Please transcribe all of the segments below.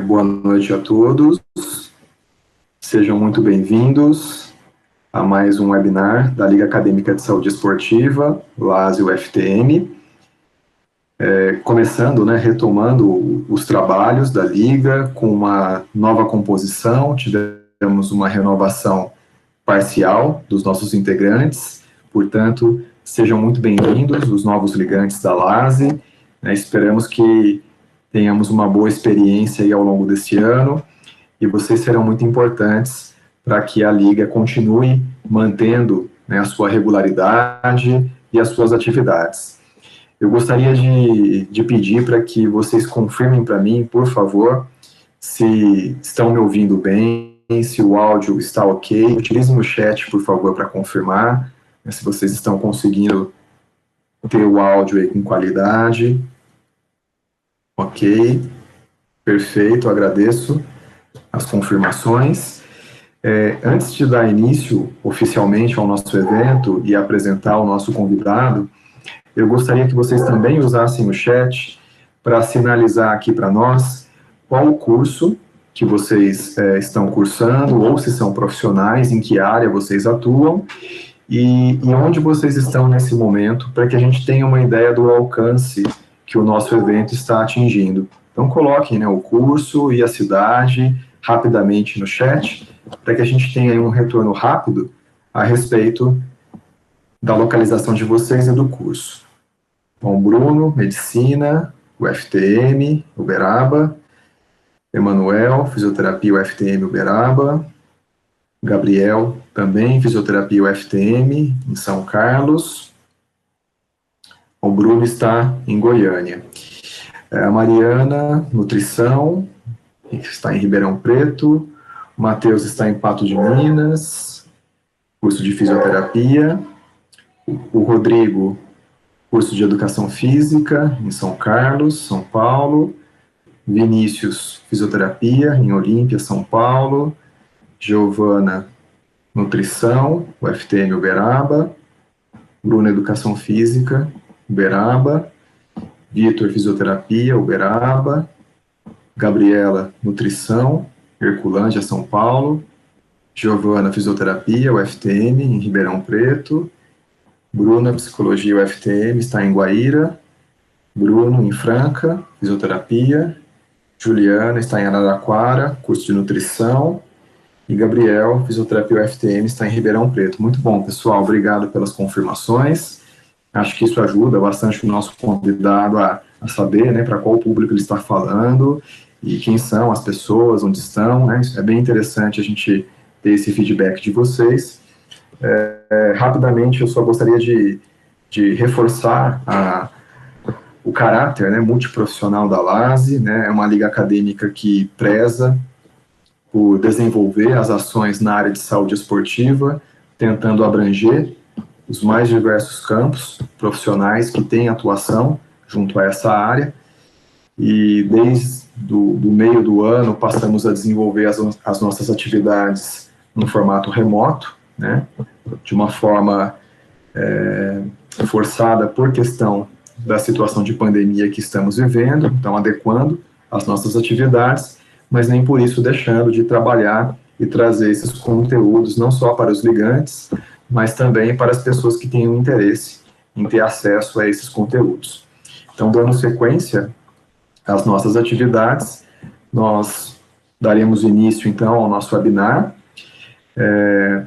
Boa noite a todos. Sejam muito bem-vindos a mais um webinar da Liga Acadêmica de Saúde Esportiva, LASE UFTM. Começando, retomando os trabalhos da Liga com uma nova composição, tivemos uma renovação parcial dos nossos integrantes, portanto, sejam muito bem-vindos os novos ligantes da LASE, esperamos que tenhamos uma boa experiência aí ao longo deste ano, e vocês serão muito importantes para que a Liga continue mantendo a sua regularidade e as suas atividades. Eu gostaria de pedir para que vocês confirmem para mim, por favor, se estão me ouvindo bem, se o áudio está ok. Utilizem o chat, por favor, para confirmar se vocês estão conseguindo ter o áudio aí com qualidade. Ok, perfeito, agradeço as confirmações. Antes de dar início oficialmente ao nosso evento e apresentar o nosso convidado, eu gostaria que vocês também usassem o chat para sinalizar aqui para nós qual o curso que vocês estão cursando, ou se são profissionais, em que área vocês atuam, e onde vocês estão nesse momento, para que a gente tenha uma ideia do alcance que o nosso evento está atingindo. Então, coloquem o curso e a cidade rapidamente no chat, para que a gente tenha aí um retorno rápido a respeito da localização de vocês e do curso. Bom, Bruno, Medicina, UFTM, Uberaba. Emanuel, Fisioterapia UFTM, Uberaba. Gabriel, também Fisioterapia UFTM, em São Carlos. O Bruno está em Goiânia. A Mariana, Nutrição, está em Ribeirão Preto. O Matheus está em Pato de Minas, curso de Fisioterapia. O Rodrigo, curso de Educação Física, em São Carlos, São Paulo. Vinícius, Fisioterapia, em Olímpia, São Paulo. Giovana, Nutrição, UFTM Uberaba. Bruno, Educação Física, Uberaba. Vitor, Fisioterapia, Uberaba. Gabriela, Nutrição, Herculândia, São Paulo. Giovana, Fisioterapia, UFTM, em Ribeirão Preto. Bruna, Psicologia, UFTM, está em Guaíra. Bruno, em Franca, Fisioterapia. Juliana, está em Araraquara, curso de Nutrição. E Gabriel, Fisioterapia UFTM, está em Ribeirão Preto. Muito bom, pessoal, obrigado pelas confirmações. Acho que isso ajuda bastante o nosso convidado a saber, para qual público ele está falando e quem são as pessoas, onde estão, É bem interessante a gente ter esse feedback de vocês. Rapidamente, eu só gostaria de reforçar o caráter multiprofissional da LASE, É uma liga acadêmica que preza por desenvolver as ações na área de saúde esportiva, tentando abranger os mais diversos campos profissionais que têm atuação junto a essa área, e desde do meio do ano passamos a desenvolver as nossas atividades no formato remoto, de uma forma forçada por questão da situação de pandemia que estamos vivendo, então adequando as nossas atividades, mas nem por isso deixando de trabalhar e trazer esses conteúdos não só para os ligantes, mas também para as pessoas que tenham interesse em ter acesso a esses conteúdos. Então, dando sequência às nossas atividades, nós daremos início, então, ao nosso webinar,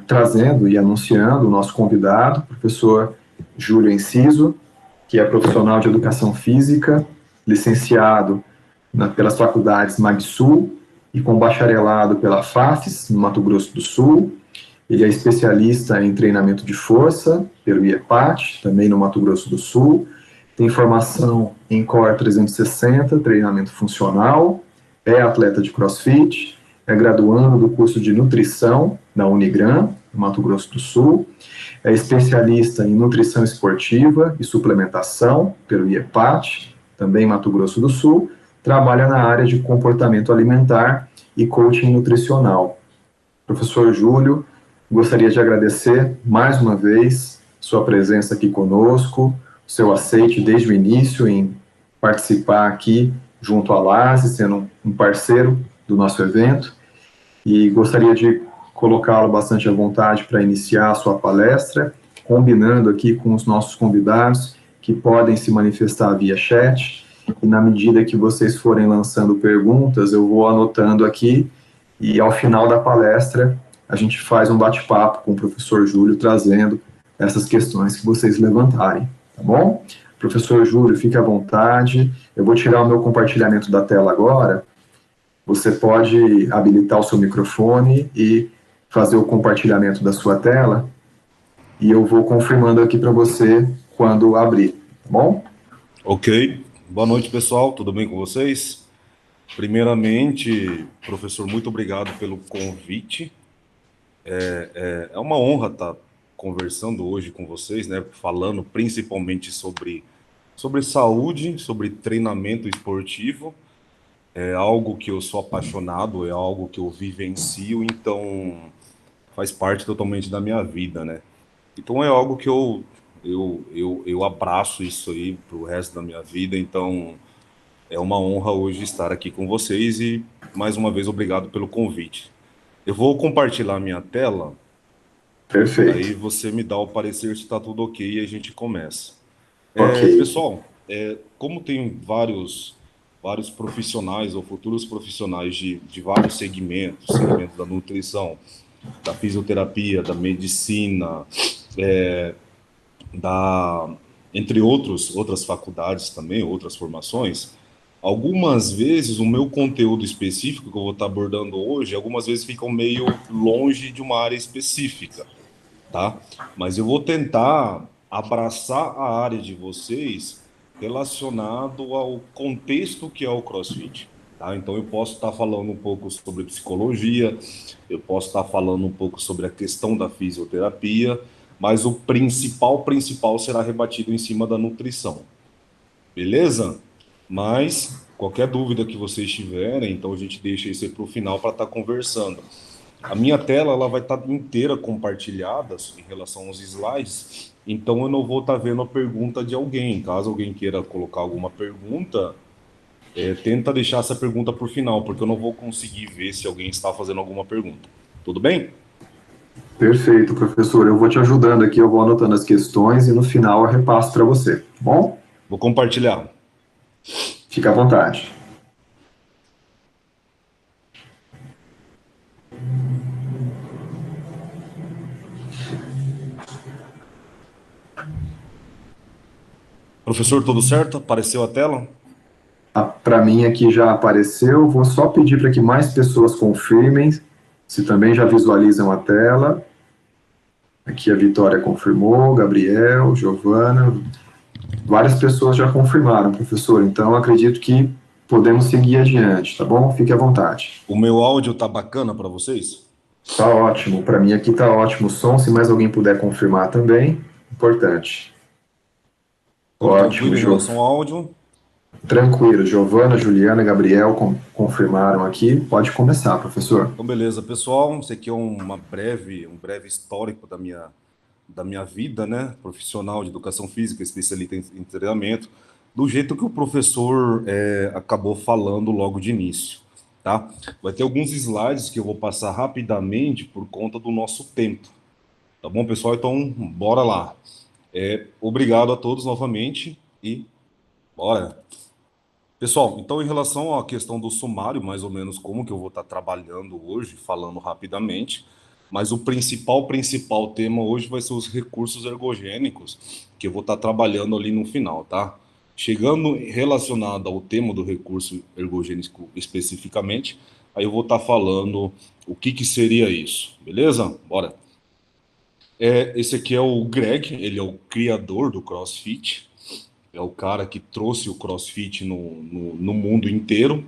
trazendo e anunciando o nosso convidado, o professor Júlio Enciso, que é profissional de Educação Física, licenciado pelas faculdades MagSul e com bacharelado pela FAFES, no Mato Grosso do Sul. Ele é especialista em treinamento de força, pelo IEPAT, também no Mato Grosso do Sul. Tem formação em Core 360, treinamento funcional, é atleta de CrossFit, é graduando do curso de Nutrição na Unigran, no Mato Grosso do Sul. É especialista em Nutrição Esportiva e Suplementação, pelo IEPAT, também Mato Grosso do Sul. Trabalha na área de comportamento alimentar e coaching nutricional. Professor Júlio, gostaria de agradecer mais uma vez sua presença aqui conosco, seu aceite desde o início em participar aqui junto à LASE, sendo um parceiro do nosso evento, e gostaria de colocá-lo bastante à vontade para iniciar a sua palestra, combinando aqui com os nossos convidados, que podem se manifestar via chat, e na medida que vocês forem lançando perguntas, eu vou anotando aqui, e ao final da palestra, a gente faz um bate-papo com o professor Júlio, trazendo essas questões que vocês levantarem, tá bom? Professor Júlio, fique à vontade, eu vou tirar o meu compartilhamento da tela agora, você pode habilitar o seu microfone e fazer o compartilhamento da sua tela, e eu vou confirmando aqui para você quando abrir, tá bom? Ok. Boa noite, pessoal. Tudo bem com vocês? Primeiramente, professor, muito obrigado pelo convite. É uma honra estar conversando hoje com vocês, né? Falando principalmente sobre saúde, sobre treinamento esportivo. É algo que eu sou apaixonado, é algo que eu vivencio, então faz parte totalmente da minha vida, né? Então é algo que eu abraço isso aí pro resto da minha vida, então é uma honra hoje estar aqui com vocês e, mais uma vez, obrigado pelo convite. Eu vou compartilhar minha tela, aí Perfeito. você me dá o parecer se está tudo ok e a gente começa. Ok. Pessoal, como tem vários profissionais ou futuros profissionais de vários segmentos, segmento da nutrição, da fisioterapia, da medicina, da, entre outras faculdades também, outras formações, algumas vezes o meu conteúdo específico que eu vou estar abordando hoje, algumas vezes ficam meio longe de uma área específica, tá? Mas eu vou tentar abraçar a área de vocês relacionado ao contexto que é o CrossFit. Tá? Então eu posso estar falando um pouco sobre psicologia, eu posso estar falando um pouco sobre a questão da fisioterapia, mas o principal será rebatido em cima da nutrição. Beleza? Mas qualquer dúvida que vocês tiverem, então a gente deixa isso aí para o final para estar conversando. A minha tela ela vai estar inteira compartilhada em relação aos slides, então eu não vou estar vendo a pergunta de alguém. Caso alguém queira colocar alguma pergunta, tenta deixar essa pergunta por final, porque eu não vou conseguir ver se alguém está fazendo alguma pergunta. Tudo bem? Perfeito, professor. Eu vou te ajudando aqui, eu vou anotando as questões e no final eu repasso para você, tá bom? Vou compartilhar. Fique à vontade. Professor, tudo certo? Apareceu a tela? Para mim aqui já apareceu, vou só pedir para que mais pessoas confirmem se também já visualizam a tela. Aqui a Vitória confirmou, Gabriel, Giovana, várias pessoas já confirmaram, professor, então acredito que podemos seguir adiante, tá bom? Fique à vontade. O meu áudio tá bacana para vocês? Tá ótimo, para mim aqui tá ótimo o som, se mais alguém puder confirmar também, importante. Tudo Ótimo, tranquilo em relação ao áudio? Tranquilo, Giovana, Juliana, Gabriel confirmaram aqui, pode começar, professor. Então, beleza, pessoal. Isso aqui é um breve histórico da minha vida, né? Profissional de educação física, especialista em treinamento, do jeito que o professor acabou falando logo de início, tá? Vai ter alguns slides que eu vou passar rapidamente por conta do nosso tempo, tá bom, pessoal? Então, bora lá. Obrigado a todos novamente e bora. Pessoal, então em relação à questão do sumário, mais ou menos como que eu vou estar trabalhando hoje, falando rapidamente, mas o principal tema hoje vai ser os recursos ergogênicos, que eu vou estar trabalhando ali no final, tá? Chegando relacionado ao tema do recurso ergogênico especificamente, aí eu vou estar falando o que seria isso, beleza? Bora. Esse aqui é o Greg, ele é o criador do CrossFit, é o cara que trouxe o CrossFit no mundo inteiro.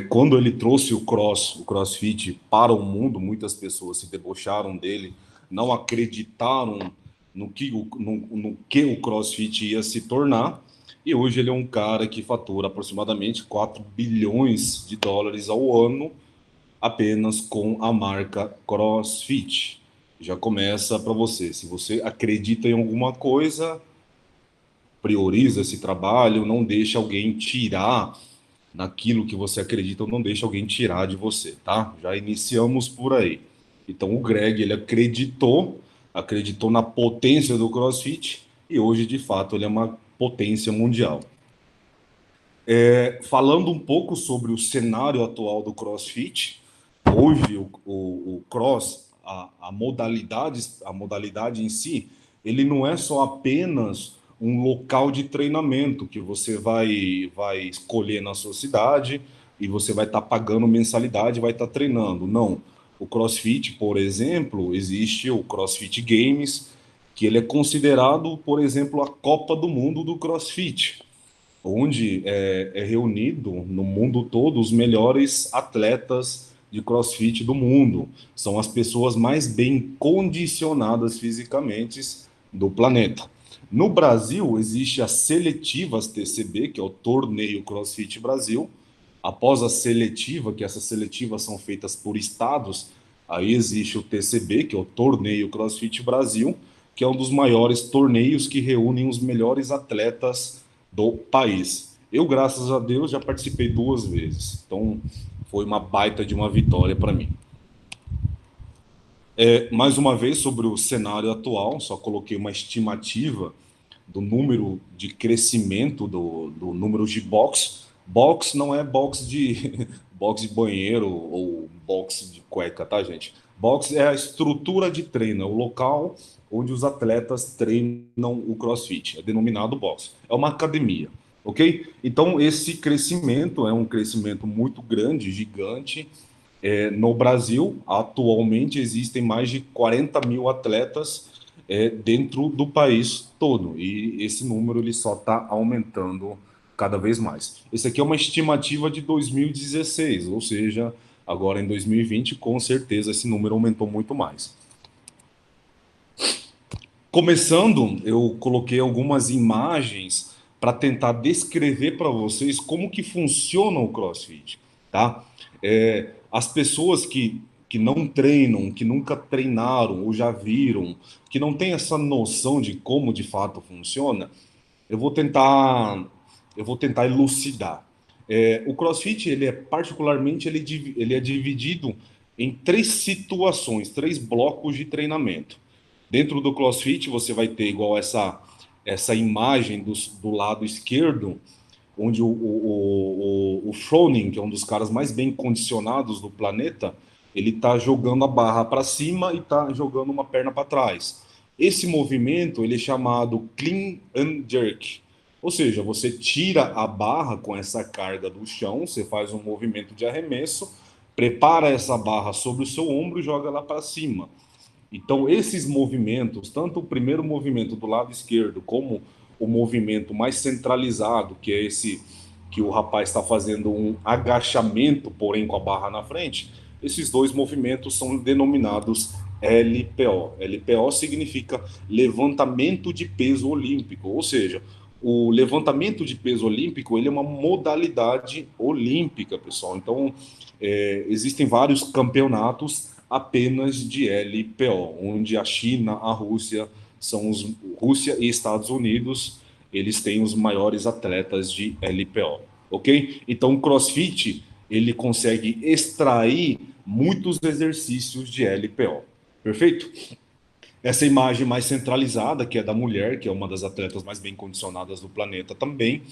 Quando ele trouxe o CrossFit para o mundo, muitas pessoas se debocharam dele, não acreditaram no que o CrossFit ia se tornar. E hoje ele é um cara que fatura aproximadamente 4 bilhões de dólares ao ano apenas com a marca CrossFit. Já começa para você. Se você acredita em alguma coisa, prioriza esse trabalho, não deixa alguém tirar naquilo que você acredita, não deixe alguém tirar de você, tá? Já iniciamos por aí. Então o Greg, ele acreditou na potência do CrossFit e hoje, de fato, ele é uma potência mundial. Falando um pouco sobre o cenário atual do CrossFit, hoje o Cross, a modalidade em si, ele não é só apenas um local de treinamento que você vai escolher na sua cidade e você vai estar pagando mensalidade, vai estar treinando. Não. O CrossFit, por exemplo, existe o CrossFit Games, que ele é considerado, por exemplo, a Copa do Mundo do CrossFit, onde é reunido no mundo todo os melhores atletas de CrossFit do mundo. São as pessoas mais bem condicionadas fisicamente do planeta. No Brasil, existe a Seletivas TCB, que é o Torneio CrossFit Brasil. Após a seletiva, que essas seletivas são feitas por estados, aí existe o TCB, que é o Torneio CrossFit Brasil, que é um dos maiores torneios que reúnem os melhores atletas do país. Eu, graças a Deus, já participei 2 vezes. Então, foi uma baita de uma vitória para mim. Mais uma vez, sobre o cenário atual, só coloquei uma estimativa do número de crescimento do número de box. Box não é box de box de banheiro ou box de cueca, tá, gente? Box é a estrutura de treino, é o local onde os atletas treinam o CrossFit. É denominado box. É uma academia, ok? Então, esse crescimento é um crescimento muito grande, gigante. No Brasil, atualmente, existem mais de 40 mil atletas dentro do país todo, e esse número ele só está aumentando cada vez mais. Esse aqui é uma estimativa de 2016, ou seja, agora em 2020, com certeza esse número aumentou muito mais. Começando, eu coloquei algumas imagens para tentar descrever para vocês como que funciona o CrossFit, tá? As pessoas que não treinam, que nunca treinaram ou já viram, que não têm essa noção de como de fato funciona, eu vou tentar, eu vou tentar elucidar. O CrossFit, ele é particularmente, ele é dividido em 3 situações, 3 blocos de treinamento. Dentro do CrossFit, você vai ter igual essa imagem do lado esquerdo, onde o Froning, que é um dos caras mais bem condicionados do planeta, ele está jogando a barra para cima e está jogando uma perna para trás. Esse movimento ele é chamado Clean and Jerk, ou seja, você tira a barra com essa carga do chão, você faz um movimento de arremesso, prepara essa barra sobre o seu ombro e joga lá para cima. Então, esses movimentos, tanto o primeiro movimento do lado esquerdo, como o movimento mais centralizado, que é esse que o rapaz está fazendo um agachamento, porém com a barra na frente, esses 2 movimentos são denominados LPO. LPO significa levantamento de peso olímpico, ou seja, o levantamento de peso olímpico ele é uma modalidade olímpica, pessoal. Então, existem vários campeonatos apenas de LPO, onde a China, a Rússia, Rússia e Estados Unidos, eles têm os maiores atletas de LPO, ok? Então o CrossFit, ele consegue extrair muitos exercícios de LPO, perfeito? Essa imagem mais centralizada, que é da mulher, que é uma das atletas mais bem condicionadas do planeta também,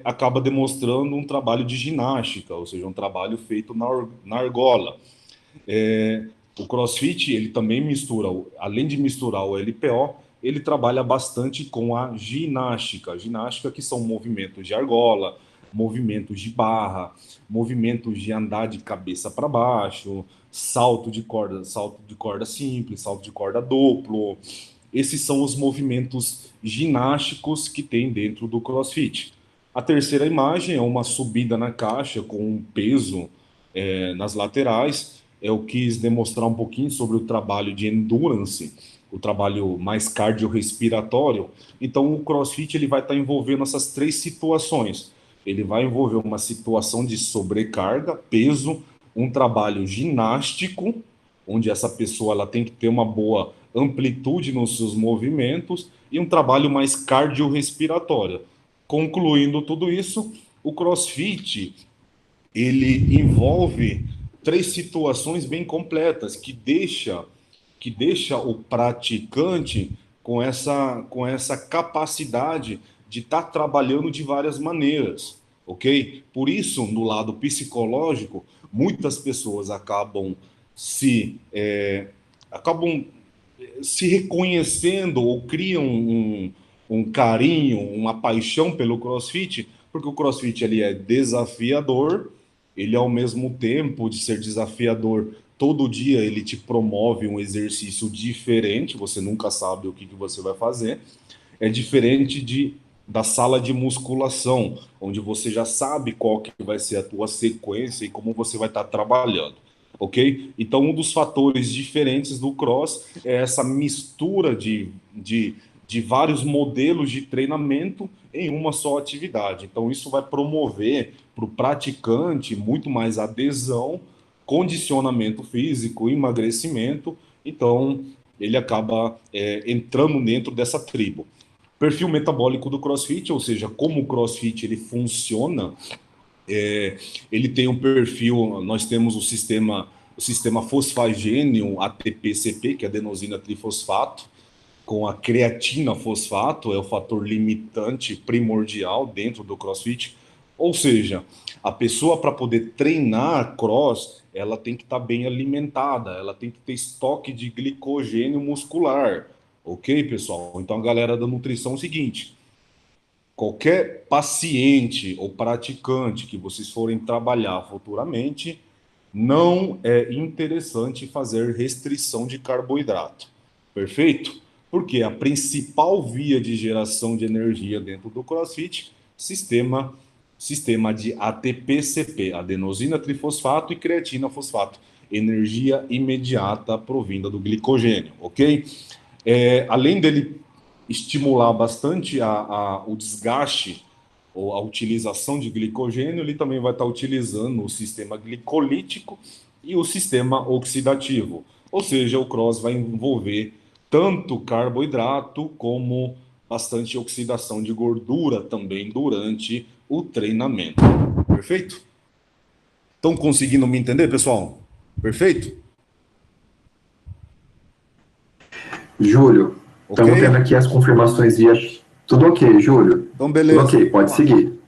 acaba demonstrando um trabalho de ginástica, ou seja, um trabalho feito na argola. O CrossFit, ele também mistura, além de misturar o LPO, ele trabalha bastante com a ginástica. Ginástica que são movimentos de argola, movimentos de barra, movimentos de andar de cabeça para baixo, salto de corda simples, salto de corda duplo. Esses são os movimentos ginásticos que tem dentro do CrossFit. A terceira imagem é uma subida na caixa com um peso nas laterais. Eu quis demonstrar um pouquinho sobre o trabalho de endurance, o trabalho mais cardiorrespiratório. Então, o CrossFit ele vai estar envolvendo essas 3 situações. Ele vai envolver uma situação de sobrecarga, peso, um trabalho ginástico, onde essa pessoa ela tem que ter uma boa amplitude nos seus movimentos, e um trabalho mais cardiorrespiratório. Concluindo tudo isso, O CrossFit, ele envolve três situações bem completas que deixa o praticante com essa capacidade de estar trabalhando de várias maneiras, ok? Por isso, no lado psicológico, muitas pessoas acabam se reconhecendo ou criam um carinho, uma paixão pelo CrossFit, porque o CrossFit ele é desafiador, ele ao mesmo tempo de ser desafiador, todo dia ele te promove um exercício diferente, você nunca sabe o que você vai fazer. É diferente da sala de musculação, onde você já sabe qual que vai ser a tua sequência e como você vai estar trabalhando, ok? Então, um dos fatores diferentes do cross é essa mistura de vários modelos de treinamento em uma só atividade. Então, isso vai promover para o praticante muito mais adesão, condicionamento físico, emagrecimento. Então, ele acaba entrando dentro dessa tribo. Perfil metabólico do CrossFit, ou seja, como o CrossFit ele funciona, ele tem um perfil, nós temos o sistema fosfagênio ATP-CP, que é adenosina trifosfato, com a creatina fosfato, é o fator limitante primordial dentro do CrossFit. Ou seja, a pessoa para poder treinar cross, ela tem que estar bem alimentada, ela tem que ter estoque de glicogênio muscular. Ok, pessoal? Então a galera da nutrição é o seguinte: qualquer paciente ou praticante que vocês forem trabalhar futuramente, não é interessante fazer restrição de carboidrato. Perfeito? Porque a principal via de geração de energia dentro do CrossFit, sistema de ATP-CP, adenosina trifosfato e creatina fosfato, energia imediata provinda do glicogênio, ok? Além dele estimular bastante o desgaste ou a utilização de glicogênio, ele também vai estar utilizando o sistema glicolítico e o sistema oxidativo. Ou seja, o cross vai envolver tanto carboidrato como bastante oxidação de gordura também durante o treinamento. Perfeito? Estão conseguindo me entender, pessoal? Perfeito? Júlio, Ok? estamos tendo aqui as confirmações via. Tudo ok, Júlio? Então, Tudo beleza. ok, pode seguir.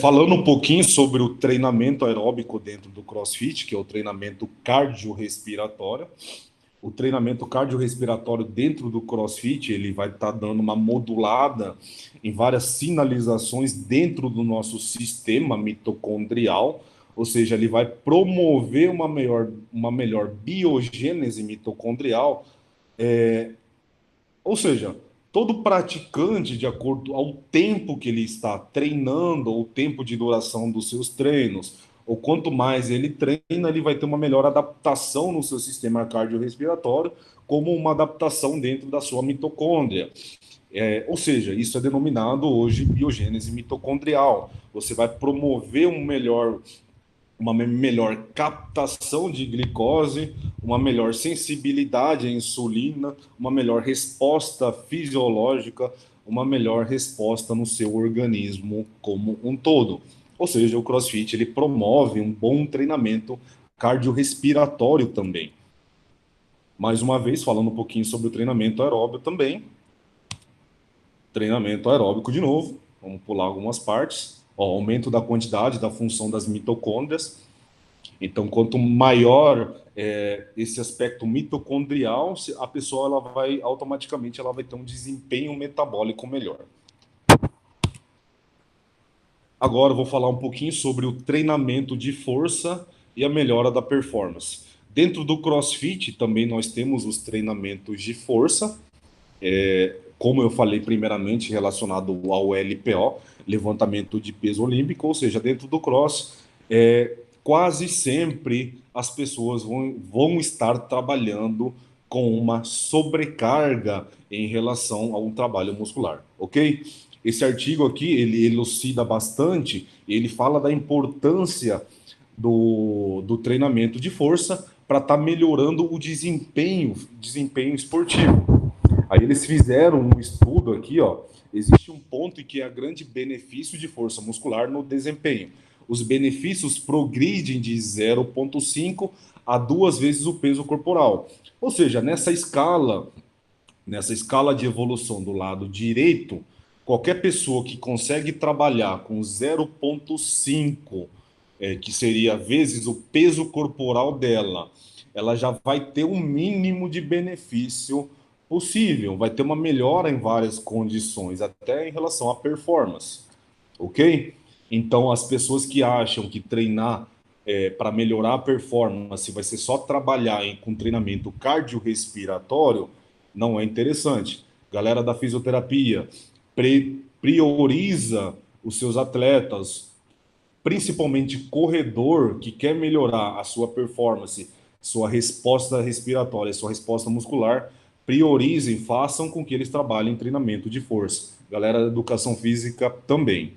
Falando um pouquinho sobre o treinamento aeróbico dentro do CrossFit, que é o treinamento cardiorrespiratório. O treinamento cardiorrespiratório dentro do CrossFit, ele vai estar dando uma modulada em várias sinalizações dentro do nosso sistema mitocondrial, ou seja, ele vai promover uma melhor biogênese mitocondrial, ou seja, todo praticante, de acordo ao tempo que ele está treinando, ou o tempo de duração dos seus treinos, ou quanto mais ele treina, ele vai ter uma melhor adaptação no seu sistema cardiorrespiratório, como uma adaptação dentro da sua mitocôndria. Ou seja, isso é denominado hoje biogênese mitocondrial. Você vai promover uma melhor captação de glicose, uma melhor sensibilidade à insulina, uma melhor resposta fisiológica, uma melhor resposta no seu organismo como um todo. Ou seja, o CrossFit ele promove um bom treinamento cardiorrespiratório também. Mais uma vez, falando um pouquinho sobre o treinamento aeróbico também. Treinamento aeróbico de novo, vamos pular algumas partes. Aumento da quantidade da função das mitocôndrias. Então, quanto maior esse aspecto mitocondrial, a pessoa automaticamente ela vai ter um desempenho metabólico melhor. Agora eu vou falar um pouquinho sobre o treinamento de força e a melhora da performance. Dentro do CrossFit também nós temos os treinamentos de força, como eu falei primeiramente relacionado ao LPO, levantamento de peso olímpico, ou seja, dentro do cross, quase sempre as pessoas vão estar trabalhando com uma sobrecarga em relação a um trabalho muscular, ok? Esse artigo aqui, ele elucida bastante, ele fala da importância do treinamento de força para estar melhorando o desempenho esportivo. Aí eles fizeram um estudo aqui, ó. Existe um ponto em que há grande benefício de força muscular no desempenho. Os benefícios progridem de 0,5 a 2 vezes o peso corporal. Ou seja, nessa escala de evolução do lado direito, qualquer pessoa que consegue trabalhar com 0,5, que seria vezes o peso corporal dela, ela já vai ter um mínimo de benefício possível, vai ter uma melhora em várias condições, até em relação à performance, ok? Então, as pessoas que acham que treinar para melhorar a performance vai ser só trabalhar com treinamento cardiorrespiratório, não é interessante. Galera da fisioterapia, prioriza os seus atletas, principalmente corredor, que quer melhorar a sua performance, sua resposta respiratória, sua resposta muscular, priorizem, façam com que eles trabalhem em treinamento de força. Galera da educação física também.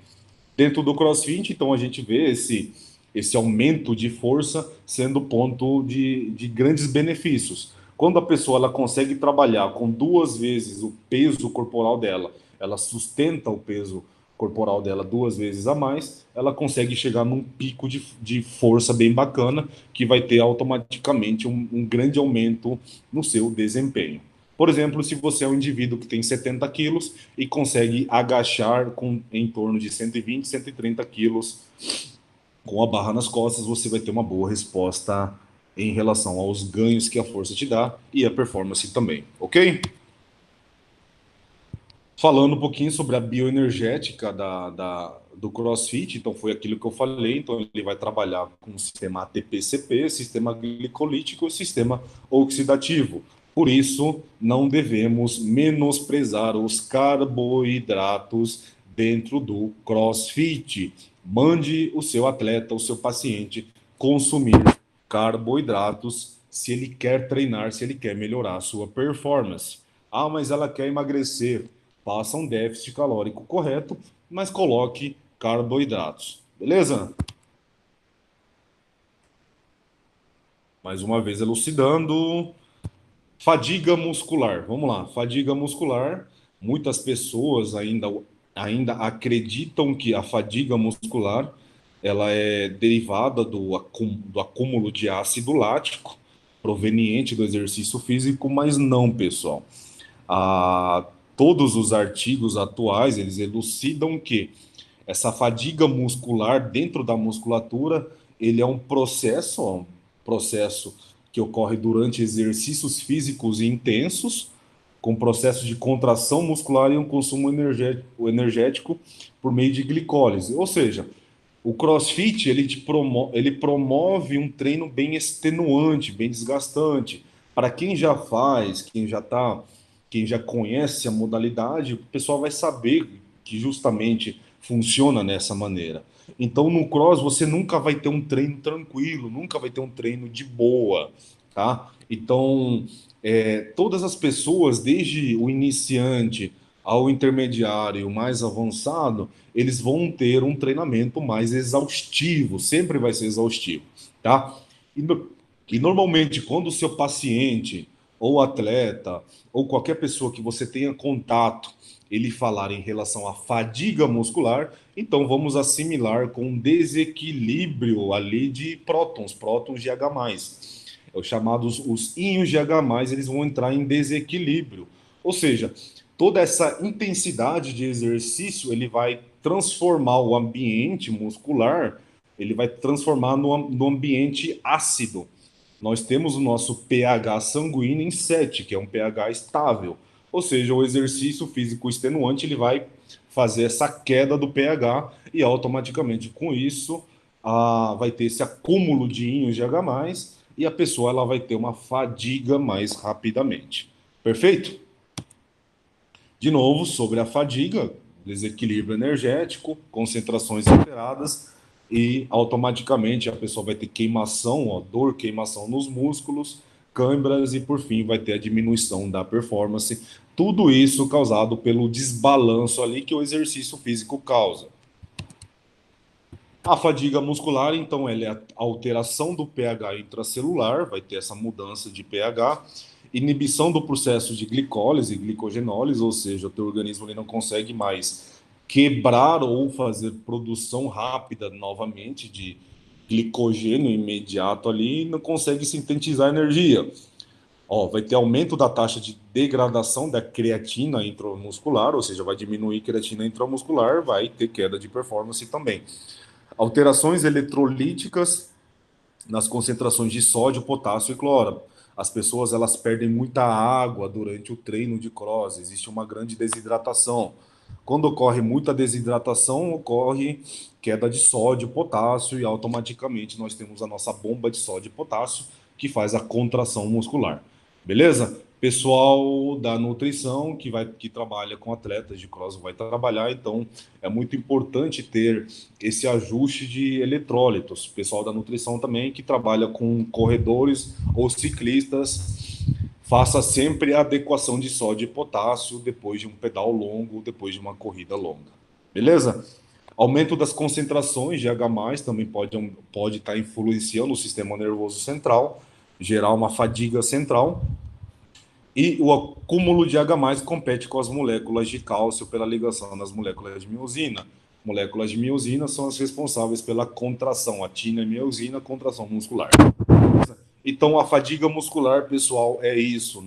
Dentro do CrossFit, então, a gente vê esse aumento de força sendo ponto de grandes benefícios. Quando a pessoa ela consegue trabalhar com 2 vezes o peso corporal dela, ela sustenta o peso corporal dela 2 vezes a mais, ela consegue chegar num pico de força bem bacana, que vai ter automaticamente um grande aumento no seu desempenho. Por exemplo, se você é um indivíduo que tem 70 quilos e consegue agachar em torno de 120, 130 quilos com a barra nas costas, você vai ter uma boa resposta em relação aos ganhos que a força te dá e a performance também, ok? Falando um pouquinho sobre a bioenergética do CrossFit, então foi aquilo que eu falei, então ele vai trabalhar com o sistema ATP-CP, sistema glicolítico e sistema oxidativo. Por isso, não devemos menosprezar os carboidratos dentro do CrossFit. Mande o seu atleta, o seu paciente, consumir carboidratos se ele quer treinar, se ele quer melhorar a sua performance. Ah, mas ela quer emagrecer. Faça um déficit calórico correto, mas coloque carboidratos. Beleza? Mais uma vez elucidando. Fadiga muscular. Vamos lá. Fadiga muscular. Muitas pessoas ainda acreditam que a fadiga muscular ela é derivada do acúmulo de ácido lático proveniente do exercício físico, mas não, pessoal. A, todos os artigos atuais, eles elucidam que essa fadiga muscular dentro da musculatura, ele é um processo que ocorre durante exercícios físicos intensos, com processo de contração muscular e um consumo energético por meio de glicólise. Ou seja, o CrossFit ele promove um treino bem extenuante, bem desgastante. Para quem já faz, quem já conhece a modalidade, o pessoal vai saber que justamente funciona nessa maneira. Então no cross você nunca vai ter um treino tranquilo, nunca vai ter um treino de boa, tá? Então todas as pessoas, desde o iniciante ao intermediário e o mais avançado, eles vão ter um treinamento mais exaustivo, sempre vai ser exaustivo, tá? E, e normalmente, quando o seu paciente, ou atleta, ou qualquer pessoa que você tenha contato, ele falar em relação à fadiga muscular, então vamos assimilar com um desequilíbrio ali de prótons de H+. É os chamados os íons de H+, eles vão entrar em desequilíbrio. Ou seja, toda essa intensidade de exercício, ele vai transformar o ambiente muscular, ele vai transformar no ambiente ácido. Nós temos o nosso pH sanguíneo em 7, que é um pH estável. Ou seja, o exercício físico extenuante, ele vai fazer essa queda do pH e automaticamente com isso vai ter esse acúmulo de íons de H+, e a pessoa ela vai ter uma fadiga mais rapidamente. Perfeito? De novo, sobre a fadiga, desequilíbrio energético, concentrações alteradas e automaticamente a pessoa vai ter queimação, ó, dor, queimação nos músculos, câimbras e por fim vai ter a diminuição da performance. Tudo isso causado pelo desbalanço ali que o exercício físico causa. A fadiga muscular, então, ela é a alteração do pH intracelular, vai ter essa mudança de pH, inibição do processo de glicólise, glicogenólise, ou seja, o teu organismo ele não consegue mais quebrar ou fazer produção rápida novamente de glicogênio imediato ali, e não consegue sintetizar energia. Ó, vai ter aumento da taxa de degradação da creatina intramuscular, ou seja, vai diminuir a creatina intramuscular, vai ter queda de performance também. Alterações eletrolíticas nas concentrações de sódio, potássio e cloro. As pessoas elas perdem muita água durante o treino de cross, existe uma grande desidratação. Quando ocorre muita desidratação, ocorre queda de sódio, potássio e automaticamente nós temos a nossa bomba de sódio e potássio que faz a contração muscular. Beleza? Pessoal da nutrição que trabalha com atletas de cross vai trabalhar, então é muito importante ter esse ajuste de eletrólitos. Pessoal da nutrição também que trabalha com corredores ou ciclistas, faça sempre a adequação de sódio e potássio depois de um pedal longo, depois de uma corrida longa. Beleza? Aumento das concentrações de H+, também pode estar influenciando o sistema nervoso central, gerar uma fadiga central. E o acúmulo de H+, compete com as moléculas de cálcio pela ligação das moléculas de miosina. Moléculas de miosina são as responsáveis pela contração, a tina e miosina, contração muscular. Então, a fadiga muscular, pessoal, é isso.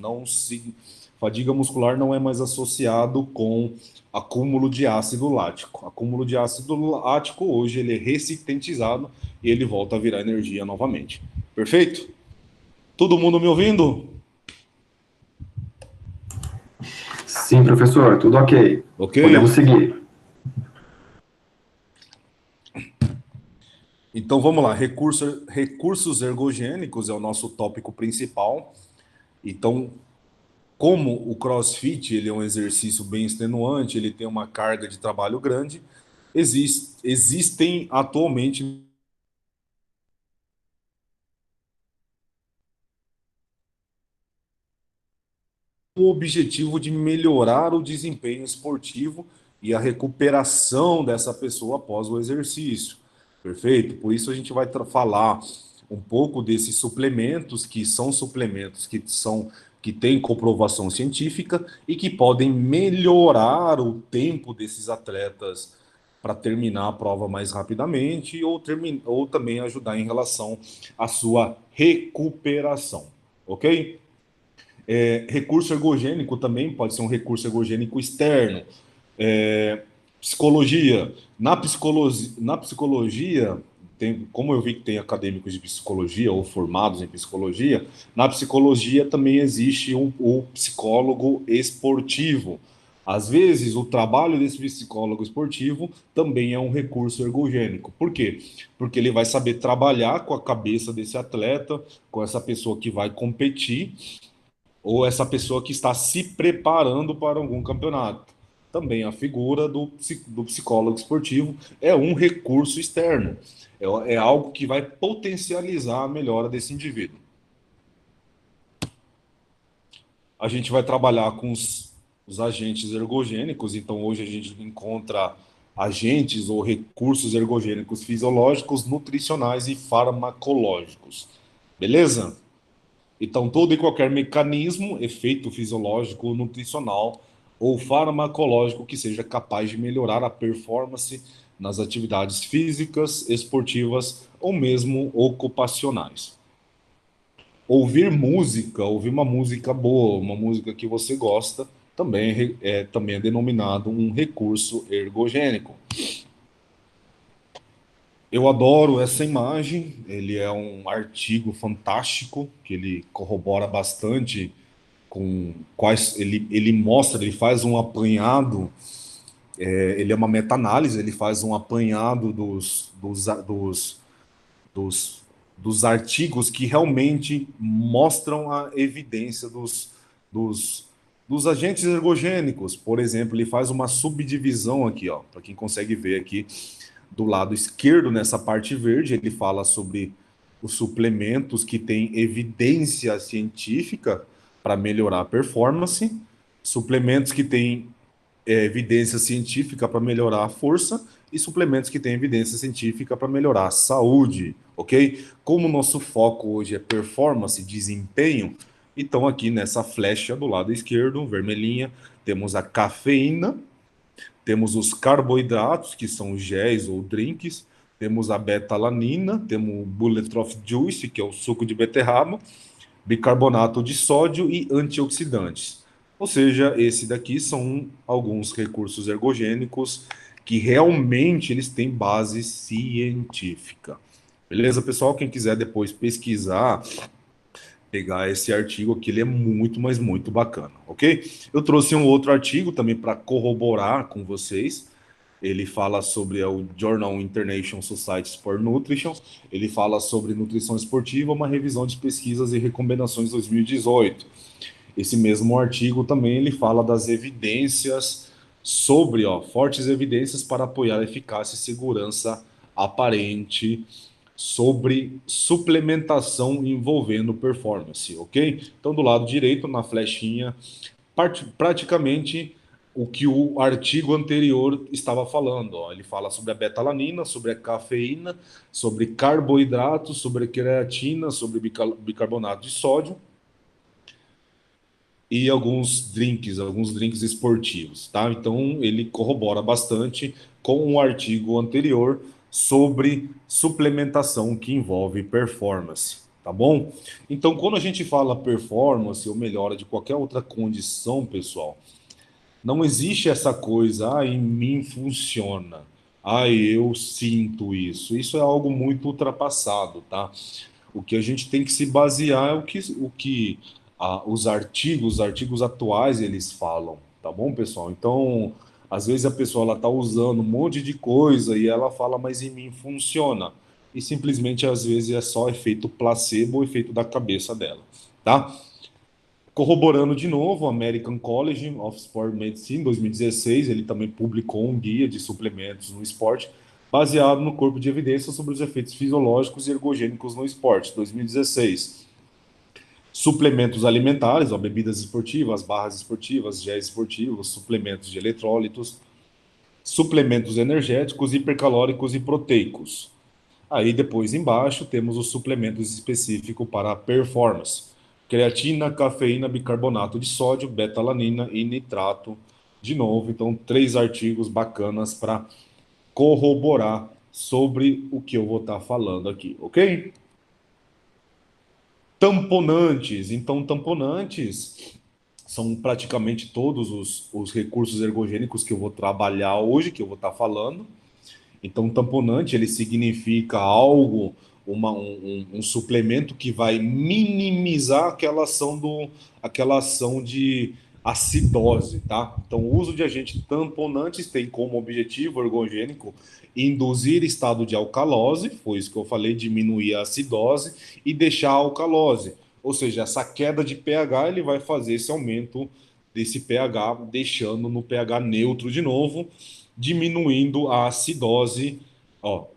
Fadiga muscular não é mais associado com acúmulo de ácido lático. Acúmulo de ácido lático, hoje, ele é ressintetizado e ele volta a virar energia novamente. Perfeito? Todo mundo me ouvindo? Sim, professor, tudo ok. Ok. Podemos seguir. Então vamos lá, recursos ergogênicos é o nosso tópico principal. Então, como o CrossFit ele é um exercício bem extenuante, ele tem uma carga de trabalho grande, existem atualmente o objetivo de melhorar o desempenho esportivo e a recuperação dessa pessoa após o exercício. Perfeito? Por isso a gente vai falar um pouco desses suplementos que têm comprovação científica e que podem melhorar o tempo desses atletas para terminar a prova mais rapidamente ou também ajudar em relação à sua recuperação. Ok? Recurso ergogênico também pode ser um recurso ergogênico externo. Psicologia. Na psicologia como eu vi que tem acadêmicos de psicologia ou formados em psicologia, na psicologia também existe o psicólogo esportivo. Às vezes, o trabalho desse psicólogo esportivo também é um recurso ergogênico. Por quê? Porque ele vai saber trabalhar com a cabeça desse atleta, com essa pessoa que vai competir, ou essa pessoa que está se preparando para algum campeonato. Também a figura do psicólogo esportivo é um recurso externo, é algo que vai potencializar a melhora desse indivíduo. A gente vai trabalhar com os agentes ergogênicos, então hoje a gente encontra agentes ou recursos ergogênicos fisiológicos, nutricionais e farmacológicos. Beleza? Então, todo e qualquer mecanismo, efeito fisiológico, nutricional ou farmacológico que seja capaz de melhorar a performance nas atividades físicas, esportivas ou mesmo ocupacionais. Ouvir uma música boa, uma música que você gosta, também é denominado um recurso ergogênico. Eu adoro essa imagem, ele é um artigo fantástico, que ele corrobora bastante com quais ele mostra, ele faz um apanhado, ele é uma meta-análise, ele faz um apanhado dos artigos que realmente mostram a evidência dos agentes ergogênicos. Por exemplo, ele faz uma subdivisão aqui, ó, para quem consegue ver aqui, do lado esquerdo, nessa parte verde, ele fala sobre os suplementos que têm evidência científica para melhorar a performance, suplementos que têm evidência científica para melhorar a força e suplementos que têm evidência científica para melhorar a saúde, ok? Como o nosso foco hoje é performance, desempenho, Então, aqui nessa flecha do lado esquerdo, vermelhinha, temos a cafeína, temos os carboidratos, que são géis ou drinks, temos a betalanina, temos o bulletproof juice, que é o suco de beterraba, bicarbonato de sódio e antioxidantes. Ou seja, esse daqui são alguns recursos ergogênicos que realmente eles têm base científica. Beleza, pessoal? Quem quiser depois pesquisar, pegar esse artigo aqui, ele é muito, mas muito bacana, ok? Eu trouxe um outro artigo também para corroborar com vocês. Ele fala sobre o Journal International Society for Nutrition. Ele fala sobre nutrição esportiva, uma revisão de pesquisas e recomendações 2018. Esse mesmo artigo também ele fala das evidências sobre, fortes evidências para apoiar a eficácia e segurança aparente sobre suplementação envolvendo performance, ok? Então, do lado direito, na flechinha, praticamente o que o artigo anterior estava falando. Ele fala sobre a betalanina, sobre a cafeína, sobre carboidratos, sobre a creatina, sobre bicarbonato de sódio e alguns drinks esportivos, tá? Então ele corrobora bastante com o artigo anterior sobre suplementação que envolve performance, tá bom? Então, quando a gente fala performance ou melhora de qualquer outra condição, pessoal, não existe essa coisa, em mim funciona, eu sinto isso. Isso é algo muito ultrapassado, tá? O que a gente tem que se basear é o que os artigos atuais, eles falam, tá bom, pessoal? Então, às vezes a pessoa ela tá usando um monte de coisa e ela fala, mas em mim funciona. E simplesmente, às vezes, é só efeito placebo, efeito da cabeça dela, tá? Corroborando de novo, o American College of Sport Medicine, 2016, ele também publicou um guia de suplementos no esporte, baseado no corpo de evidências sobre os efeitos fisiológicos e ergogênicos no esporte, 2016. Suplementos alimentares, bebidas esportivas, barras esportivas, géis esportivos, suplementos de eletrólitos, suplementos energéticos, hipercalóricos e proteicos. Aí depois embaixo temos os suplementos específicos para performance. Creatina, cafeína, bicarbonato de sódio, betalanina e nitrato. De novo, então 3 artigos bacanas para corroborar sobre o que eu vou estar falando aqui, ok? Tamponantes. Então, tamponantes são praticamente todos os recursos ergogênicos que eu vou trabalhar hoje, que eu vou estar falando. Então, tamponante, ele significa algo, um suplemento que vai minimizar aquela ação de acidose, tá? Então, o uso de agentes tamponantes tem como objetivo ergogênico induzir estado de alcalose, foi isso que eu falei, diminuir a acidose e deixar a alcalose. Ou seja, essa queda de pH, ele vai fazer esse aumento desse pH, deixando no pH neutro de novo, diminuindo a acidose,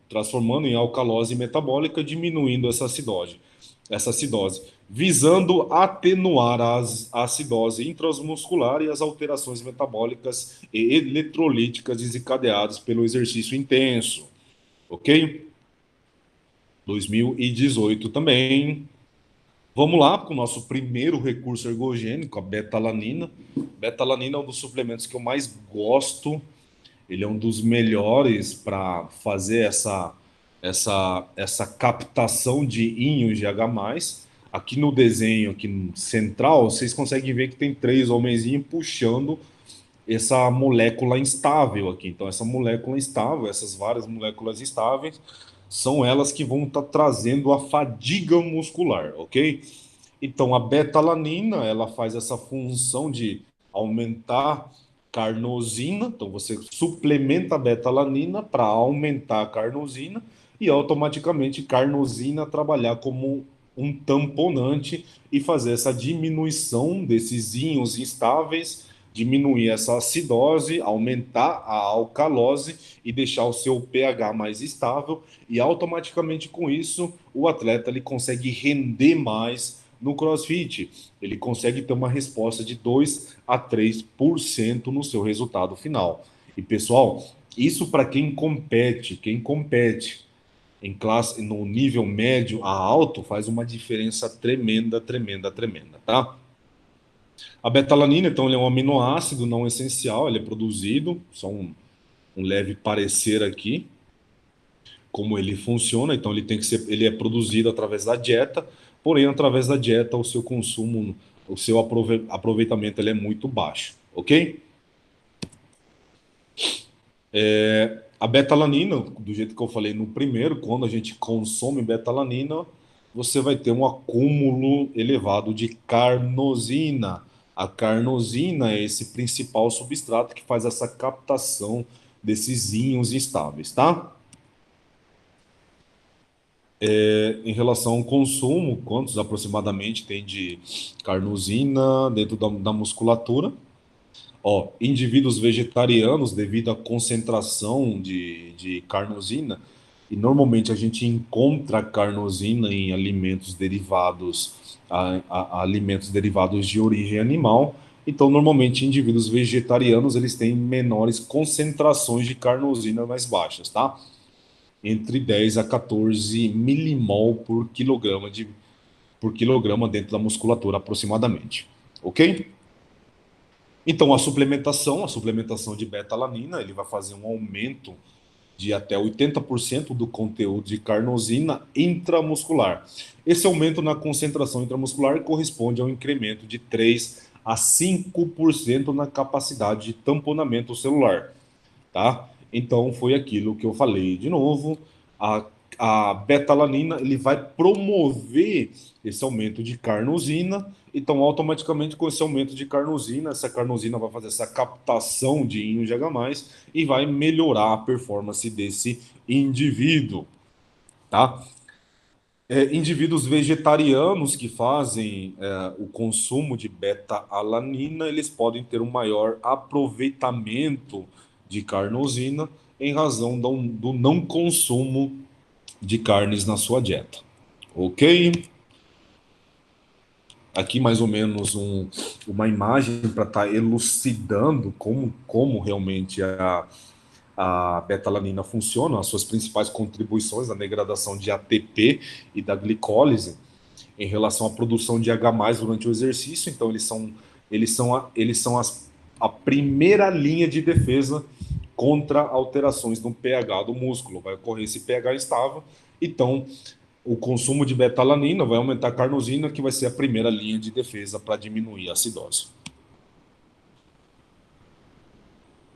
transformando em alcalose metabólica, diminuindo essa acidose, visando atenuar a acidose intramuscular e as alterações metabólicas e eletrolíticas desencadeadas pelo exercício intenso. Ok? 2018 também. Vamos lá para o nosso primeiro recurso ergogênico, a betalanina. Betalanina é um dos suplementos que eu mais gosto. Ele é um dos melhores para fazer essa captação de íons de H+. Aqui no desenho aqui no central, vocês conseguem ver que tem 3 homenzinhos puxando essa molécula instável aqui. Então, essa molécula instável, essas várias moléculas instáveis, são elas que vão estar trazendo a fadiga muscular, ok? Então, a betalanina, ela faz essa função de aumentar carnosina. Então, você suplementa a betalanina para aumentar a carnosina e automaticamente carnosina trabalhar como um tamponante e fazer essa diminuição desses íons instáveis, diminuir essa acidose, aumentar a alcalose e deixar o seu pH mais estável, e automaticamente com isso o atleta ele consegue render mais no CrossFit. Ele consegue ter uma resposta de 2 a 3% no seu resultado final. E pessoal, isso para quem compete em classe no nível médio a alto faz uma diferença tremenda, tremenda, tremenda, tá? A betalanina, então, ele é um aminoácido não essencial, ele é produzido, só um leve parecer aqui, como ele funciona. Então, ele é produzido através da dieta, porém, através da dieta, o seu consumo, o seu aproveitamento, ele é muito baixo, ok? A betalanina, do jeito que eu falei no primeiro, quando a gente consome betalanina, você vai ter um acúmulo elevado de carnosina. A carnosina é esse principal substrato que faz essa captação desses íons instáveis, tá? Em relação ao consumo, quantos aproximadamente tem de carnosina dentro da musculatura? Ó, indivíduos vegetarianos, devido à concentração de carnosina, e normalmente a gente encontra carnosina em alimentos derivados, a alimentos derivados de origem animal. Então, normalmente, indivíduos vegetarianos, eles têm menores concentrações de carnosina mais baixas, tá? Entre 10 a 14 milimol por quilograma dentro da musculatura, aproximadamente. Ok? Então, a suplementação de beta-alanina, ele vai fazer um aumento de até 80% do conteúdo de carnosina intramuscular. Esse aumento na concentração intramuscular corresponde ao incremento de 3 a 5% na capacidade de tamponamento celular, tá? Então, foi aquilo que eu falei de novo, a, a beta-alanina, ele vai promover esse aumento de carnosina. Então, automaticamente, com esse aumento de carnosina, essa carnosina vai fazer essa captação de íons de H+, e vai melhorar a performance desse indivíduo, tá? Indivíduos vegetarianos que fazem o consumo de beta-alanina, eles podem ter um maior aproveitamento de carnosina em razão do não consumo de carnes na sua dieta. Ok? Aqui mais ou menos uma imagem para estar elucidando como realmente a beta-alanina funciona, as suas principais contribuições na degradação de ATP e da glicólise em relação à produção de H+ durante o exercício. Então, a primeira linha de defesa contra alterações no pH do músculo. Vai ocorrer esse pH instável, então o consumo de beta-alanina vai aumentar a carnosina, que vai ser a primeira linha de defesa para diminuir a acidose.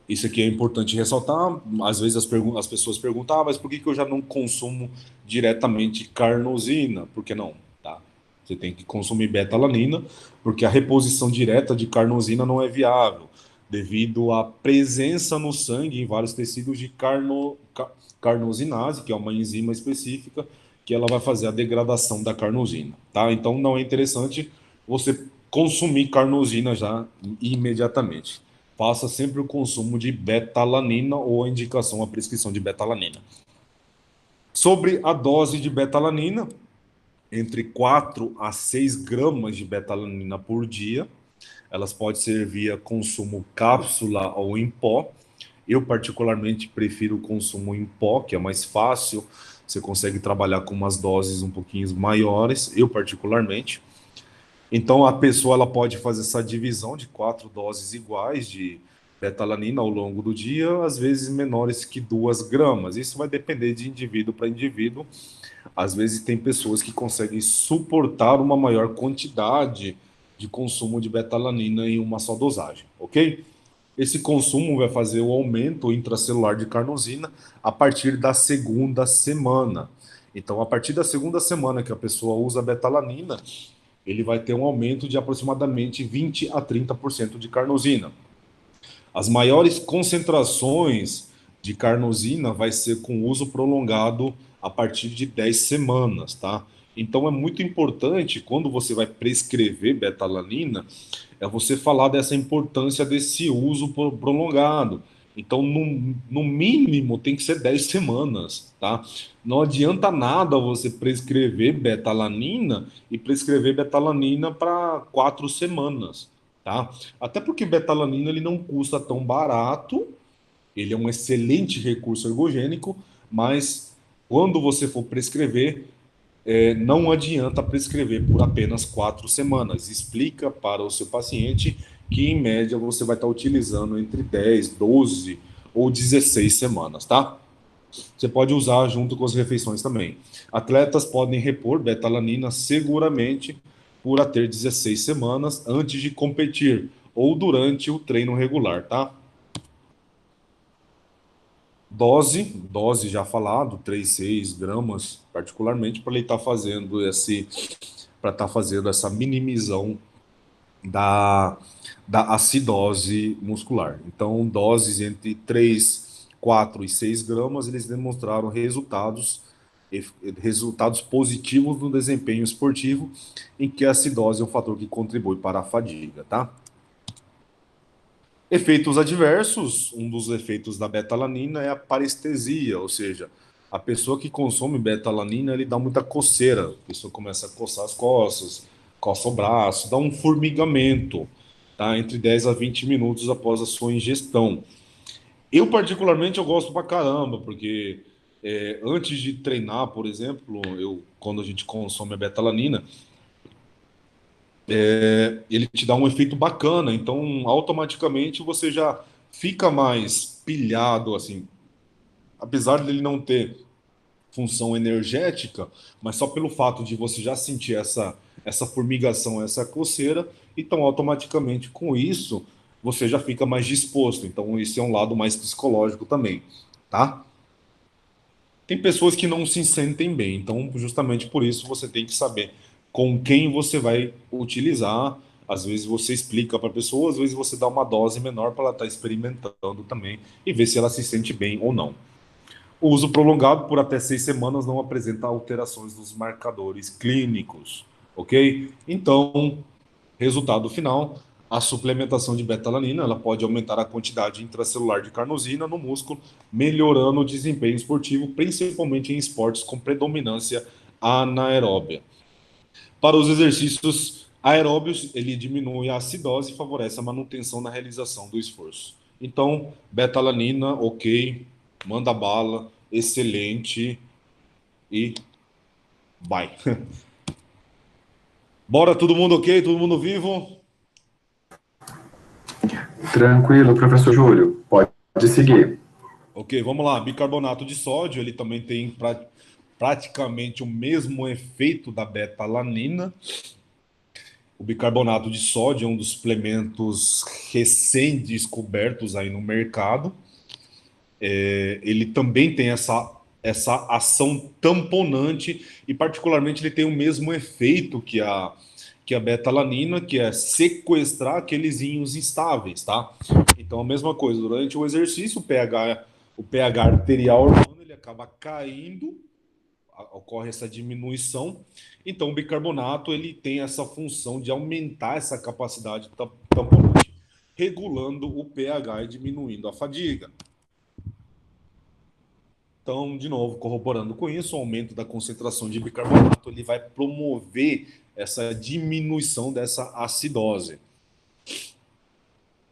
Isso aqui é importante ressaltar. Às vezes as pessoas perguntam, mas por que eu já não consumo diretamente carnosina? Por que não? Tá? Você tem que consumir beta-alanina, porque a reposição direta de carnosina não é viável, devido à presença no sangue em vários tecidos de carnosinase, que é uma enzima específica, que ela vai fazer a degradação da carnosina. Tá? Então não é interessante você consumir carnosina já imediatamente. Faça sempre o consumo de beta-alanina ou a indicação, a prescrição de beta-alanina. Sobre a dose de beta-alanina, entre 4 a 6 gramas de beta-alanina por dia. Elas podem ser via consumo cápsula ou em pó. Eu, particularmente, prefiro o consumo em pó, que é mais fácil. Você consegue trabalhar com umas doses um pouquinho maiores, eu, particularmente. Então, a pessoa ela pode fazer essa divisão de 4 doses iguais de beta-alanina ao longo do dia, às vezes menores que 2 gramas. Isso vai depender de indivíduo para indivíduo. Às vezes tem pessoas que conseguem suportar uma maior quantidade de consumo de beta-alanina em uma só dosagem, ok? Esse consumo vai fazer o aumento intracelular de carnosina a partir da segunda semana. Então, a partir da segunda semana que a pessoa usa beta-alanina, ele vai ter um aumento de aproximadamente 20 a 30% de carnosina. As maiores concentrações de carnosina vai ser com uso prolongado a partir de 10 semanas, tá? Então é muito importante, quando você vai prescrever beta-alanina, é você falar dessa importância desse uso prolongado. Então, no mínimo, tem que ser 10 semanas, tá? Não adianta nada você prescrever beta-alanina e prescrever beta-alanina para 4 semanas, tá? Até porque beta-alanina ele não custa tão barato, ele é um excelente recurso ergogênico, mas quando você for prescrever, não adianta prescrever por apenas 4 semanas. Explica para o seu paciente que, em média, você vai estar utilizando entre 10, 12 ou 16 semanas, tá? Você pode usar junto com as refeições também. Atletas podem repor betalanina seguramente por até 16 semanas antes de competir ou durante o treino regular, tá? Dose já falado, 3, 6 gramas, particularmente para ele estar fazendo essa minimização da, da acidose muscular. Então, doses entre 3, 4 e 6 gramas, eles demonstraram resultados positivos no desempenho esportivo, em que a acidose é um fator que contribui para a fadiga, tá? Efeitos adversos, um dos efeitos da betalanina é a parestesia, ou seja, a pessoa que consome betalanina, ele dá muita coceira, a pessoa começa a coçar as costas, coça o braço, dá um formigamento, tá? Entre 10 a 20 minutos após a sua ingestão. Eu, particularmente, eu gosto pra caramba, porque antes de treinar, por exemplo, quando a gente consome a betalanina, ele te dá um efeito bacana, então automaticamente você já fica mais pilhado, assim, apesar dele não ter função energética, mas só pelo fato de você já sentir essa formigação, essa coceira, então automaticamente com isso você já fica mais disposto. Então esse é um lado mais psicológico também, tá? Tem pessoas que não se sentem bem, então justamente por isso você tem que saber com quem você vai utilizar. Às vezes você explica para a pessoa, às vezes você dá uma dose menor para ela estar experimentando também e ver se ela se sente bem ou não. O uso prolongado por até 6 semanas não apresenta alterações nos marcadores clínicos, ok? Então, resultado final, a suplementação de betalanina, ela pode aumentar a quantidade intracelular de carnosina no músculo, melhorando o desempenho esportivo, principalmente em esportes com predominância anaeróbia. Para os exercícios aeróbios, ele diminui a acidose e favorece a manutenção na realização do esforço. Então, betalanina, ok, manda bala, excelente e vai. Bora, todo mundo ok? Todo mundo vivo? Tranquilo, professor Júlio. Pode seguir. Ok, vamos lá. Bicarbonato de sódio, ele também tem praticamente o mesmo efeito da betalanina. O bicarbonato de sódio é um dos suplementos recém-descobertos aí no mercado. Ele também tem essa ação tamponante e, particularmente, ele tem o mesmo efeito que a betalanina, que é sequestrar aqueles íons instáveis, tá? Então, a mesma coisa, durante o exercício, o pH arterial humano, ele acaba caindo, ocorre essa diminuição. Então, o bicarbonato, ele tem essa função de aumentar essa capacidade tamponante, regulando o pH e diminuindo a fadiga. Então, de novo, corroborando com isso, o aumento da concentração de bicarbonato ele vai promover essa diminuição dessa acidose.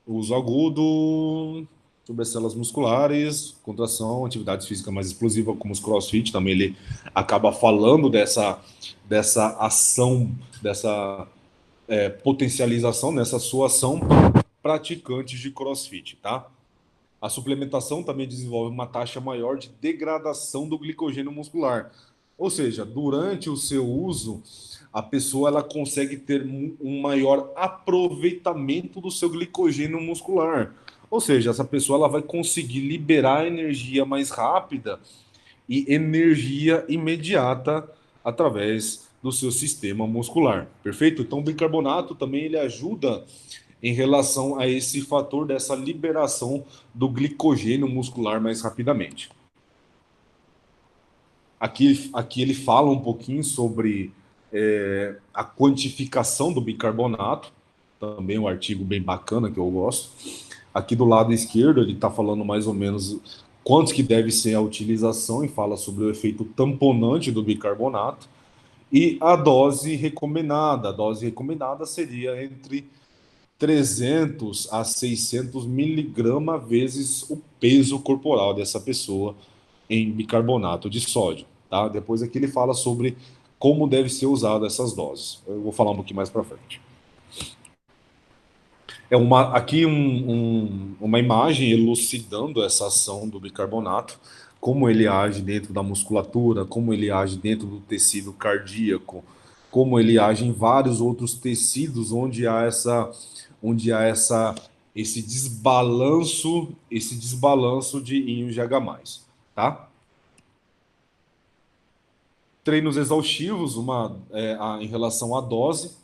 Uso agudo sobre as células musculares, contração, atividade física mais explosiva, como os crossfit, também ele acaba falando dessa ação, dessa potencialização, nessa sua ação para praticantes de crossfit, tá? A suplementação também desenvolve uma taxa maior de degradação do glicogênio muscular. Ou seja, durante o seu uso, a pessoa ela consegue ter um maior aproveitamento do seu glicogênio muscular. Ou seja, essa pessoa ela vai conseguir liberar energia mais rápida e energia imediata através do seu sistema muscular. Perfeito? Então, o bicarbonato também ele ajuda em relação a esse fator dessa liberação do glicogênio muscular mais rapidamente. Aqui ele fala um pouquinho sobre a quantificação do bicarbonato, também um artigo bem bacana que eu gosto. Aqui do lado esquerdo ele está falando mais ou menos quantos que deve ser a utilização e fala sobre o efeito tamponante do bicarbonato e a dose recomendada. A dose recomendada seria entre 300 a 600 miligramas vezes o peso corporal dessa pessoa em bicarbonato de sódio. Tá? Depois aqui ele fala sobre como deve ser usada essas doses. Eu vou falar um pouquinho mais para frente. Aqui uma imagem elucidando essa ação do bicarbonato, como ele age dentro da musculatura, como ele age dentro do tecido cardíaco, como ele age em vários outros tecidos onde há esse desbalanço de índice de H+, tá? Treinos exaustivos, em relação à dose.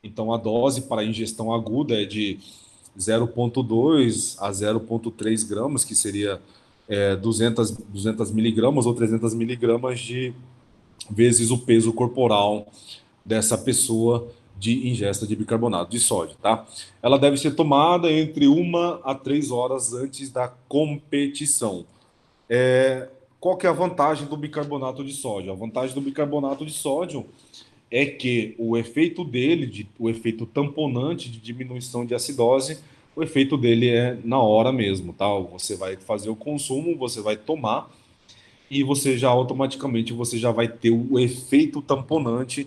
Então, a dose para ingestão aguda é de 0,2 a 0,3 gramas, que seria 200 miligramas ou 300 miligramas vezes o peso corporal dessa pessoa de ingesta de bicarbonato de sódio, tá? Ela deve ser tomada entre 1 a 3 horas antes da competição. Qual que é a vantagem do bicarbonato de sódio? A vantagem do bicarbonato de sódio é que o efeito dele, o efeito tamponante de diminuição de acidose, o efeito dele é na hora mesmo, tá? Você vai fazer o consumo, você vai tomar e você já automaticamente você já vai ter o efeito tamponante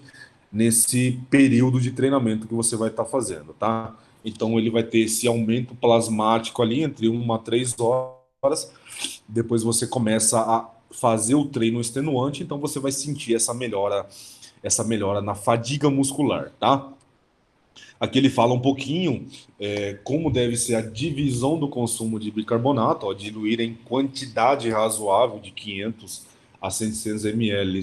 nesse período de treinamento que você vai estar fazendo, tá? Então ele vai ter esse aumento plasmático ali entre 1 a 3 horas. Depois você começa a fazer o treino extenuante, então você vai sentir essa melhora na fadiga muscular, tá? Aqui ele fala um pouquinho como deve ser a divisão do consumo de bicarbonato, diluir em quantidade razoável de 500 a 600 ml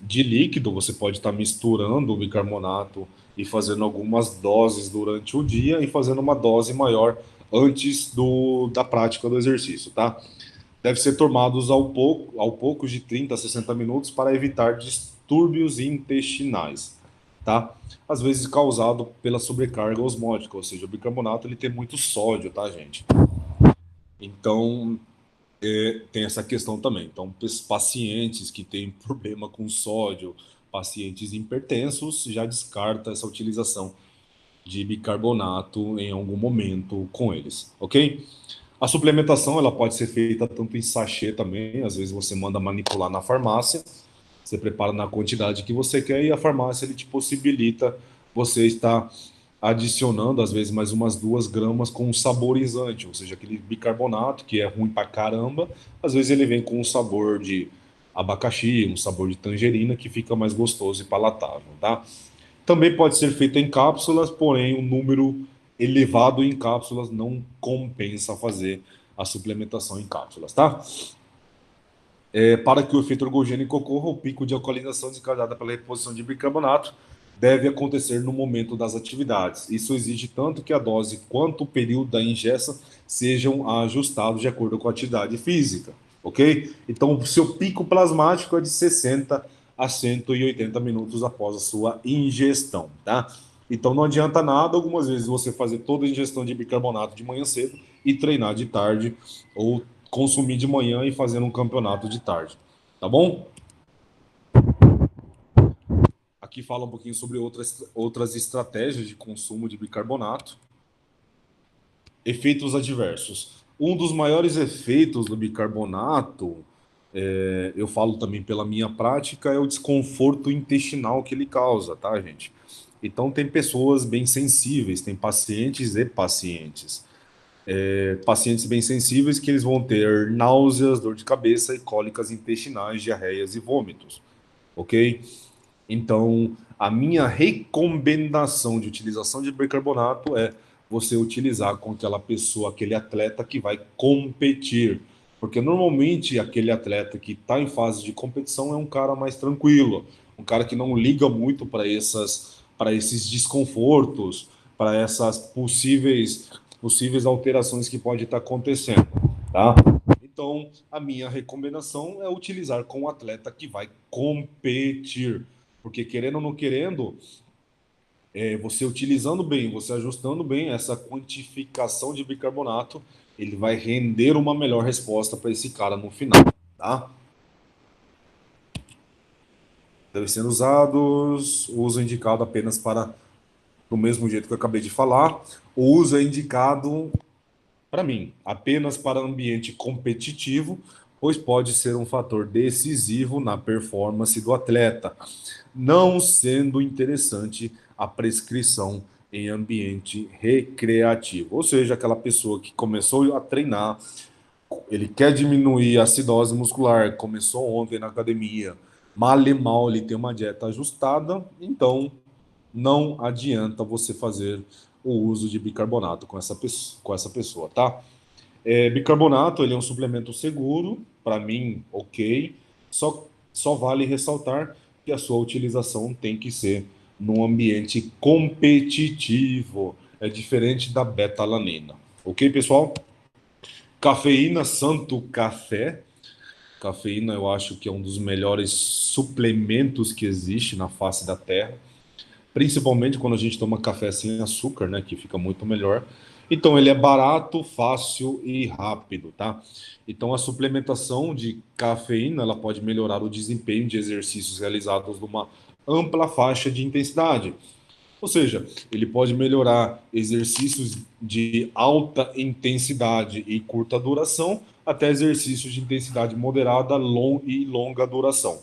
de líquido. Você pode estar misturando o bicarbonato e fazendo algumas doses durante o dia e fazendo uma dose maior antes da prática do exercício, tá? Deve ser tomados ao pouco de 30 a 60 minutos para evitar distúrbios intestinais, tá? Às vezes causado pela sobrecarga osmótica, ou seja, o bicarbonato ele tem muito sódio, tá, gente? Então, tem essa questão também. Então, pacientes que têm problema com sódio, pacientes hipertensos, já descarta essa utilização de bicarbonato em algum momento com eles, ok? A suplementação ela pode ser feita tanto em sachê também, às vezes você manda manipular na farmácia, você prepara na quantidade que você quer e a farmácia ele te possibilita você estar adicionando às vezes mais umas 2 gramas com um saborizante, ou seja, aquele bicarbonato que é ruim pra caramba, às vezes ele vem com um sabor de abacaxi, um sabor de tangerina que fica mais gostoso e palatável, tá? Também pode ser feito em cápsulas, porém um número elevado em cápsulas não compensa fazer a suplementação em cápsulas, tá? Para que o efeito ergogênico ocorra, o pico de alcalinização desencadeada pela reposição de bicarbonato deve acontecer no momento das atividades. Isso exige tanto que a dose quanto o período da ingesta sejam ajustados de acordo com a atividade física, ok? Então, o seu pico plasmático é de 60 a 180 minutos após a sua ingestão, tá? Então, não adianta nada, algumas vezes, você fazer toda a ingestão de bicarbonato de manhã cedo e treinar de tarde, ou consumir de manhã e fazer um campeonato de tarde, tá bom? Aqui fala um pouquinho sobre outras estratégias de consumo de bicarbonato. Efeitos adversos. Um dos maiores efeitos do bicarbonato, eu falo também pela minha prática, é o desconforto intestinal que ele causa, tá, gente? Então, tem pessoas bem sensíveis, tem pacientes e pacientes. Pacientes bem sensíveis que eles vão ter náuseas, dor de cabeça e cólicas intestinais, diarreias e vômitos, ok? Então, a minha recomendação de utilização de bicarbonato é você utilizar com aquela pessoa, aquele atleta que vai competir. Porque normalmente aquele atleta que está em fase de competição é um cara mais tranquilo, um cara que não liga muito para esses desconfortos, para essas possíveis alterações que pode estar acontecendo, tá? Então, a minha recomendação é utilizar com o atleta que vai competir. Porque querendo ou não querendo, você utilizando bem, você ajustando bem essa quantificação de bicarbonato, ele vai render uma melhor resposta para esse cara no final, tá? Devem ser usados, o uso indicado apenas para, do mesmo jeito que eu acabei de falar, o uso é indicado, para mim, apenas para ambiente competitivo, pois pode ser um fator decisivo na performance do atleta, não sendo interessante a prescrição em ambiente recreativo. Ou seja, aquela pessoa que começou a treinar, ele quer diminuir a acidose muscular, começou ontem na academia, mal e mal ele tem uma dieta ajustada, então não adianta você fazer o uso de bicarbonato com essa pessoa, tá? Bicarbonato, ele é um suplemento seguro, para mim, ok, só vale ressaltar que a sua utilização tem que ser num ambiente competitivo, é diferente da betalanina, ok, pessoal? Cafeína, santo café. Cafeína, eu acho que é um dos melhores suplementos que existe na face da Terra, principalmente quando a gente toma café sem açúcar, né, que fica muito melhor. Então, ele é barato, fácil e rápido, tá? Então, a suplementação de cafeína, ela pode melhorar o desempenho de exercícios realizados numa ampla faixa de intensidade. Ou seja, ele pode melhorar exercícios de alta intensidade e curta duração até exercícios de intensidade moderada e longa duração.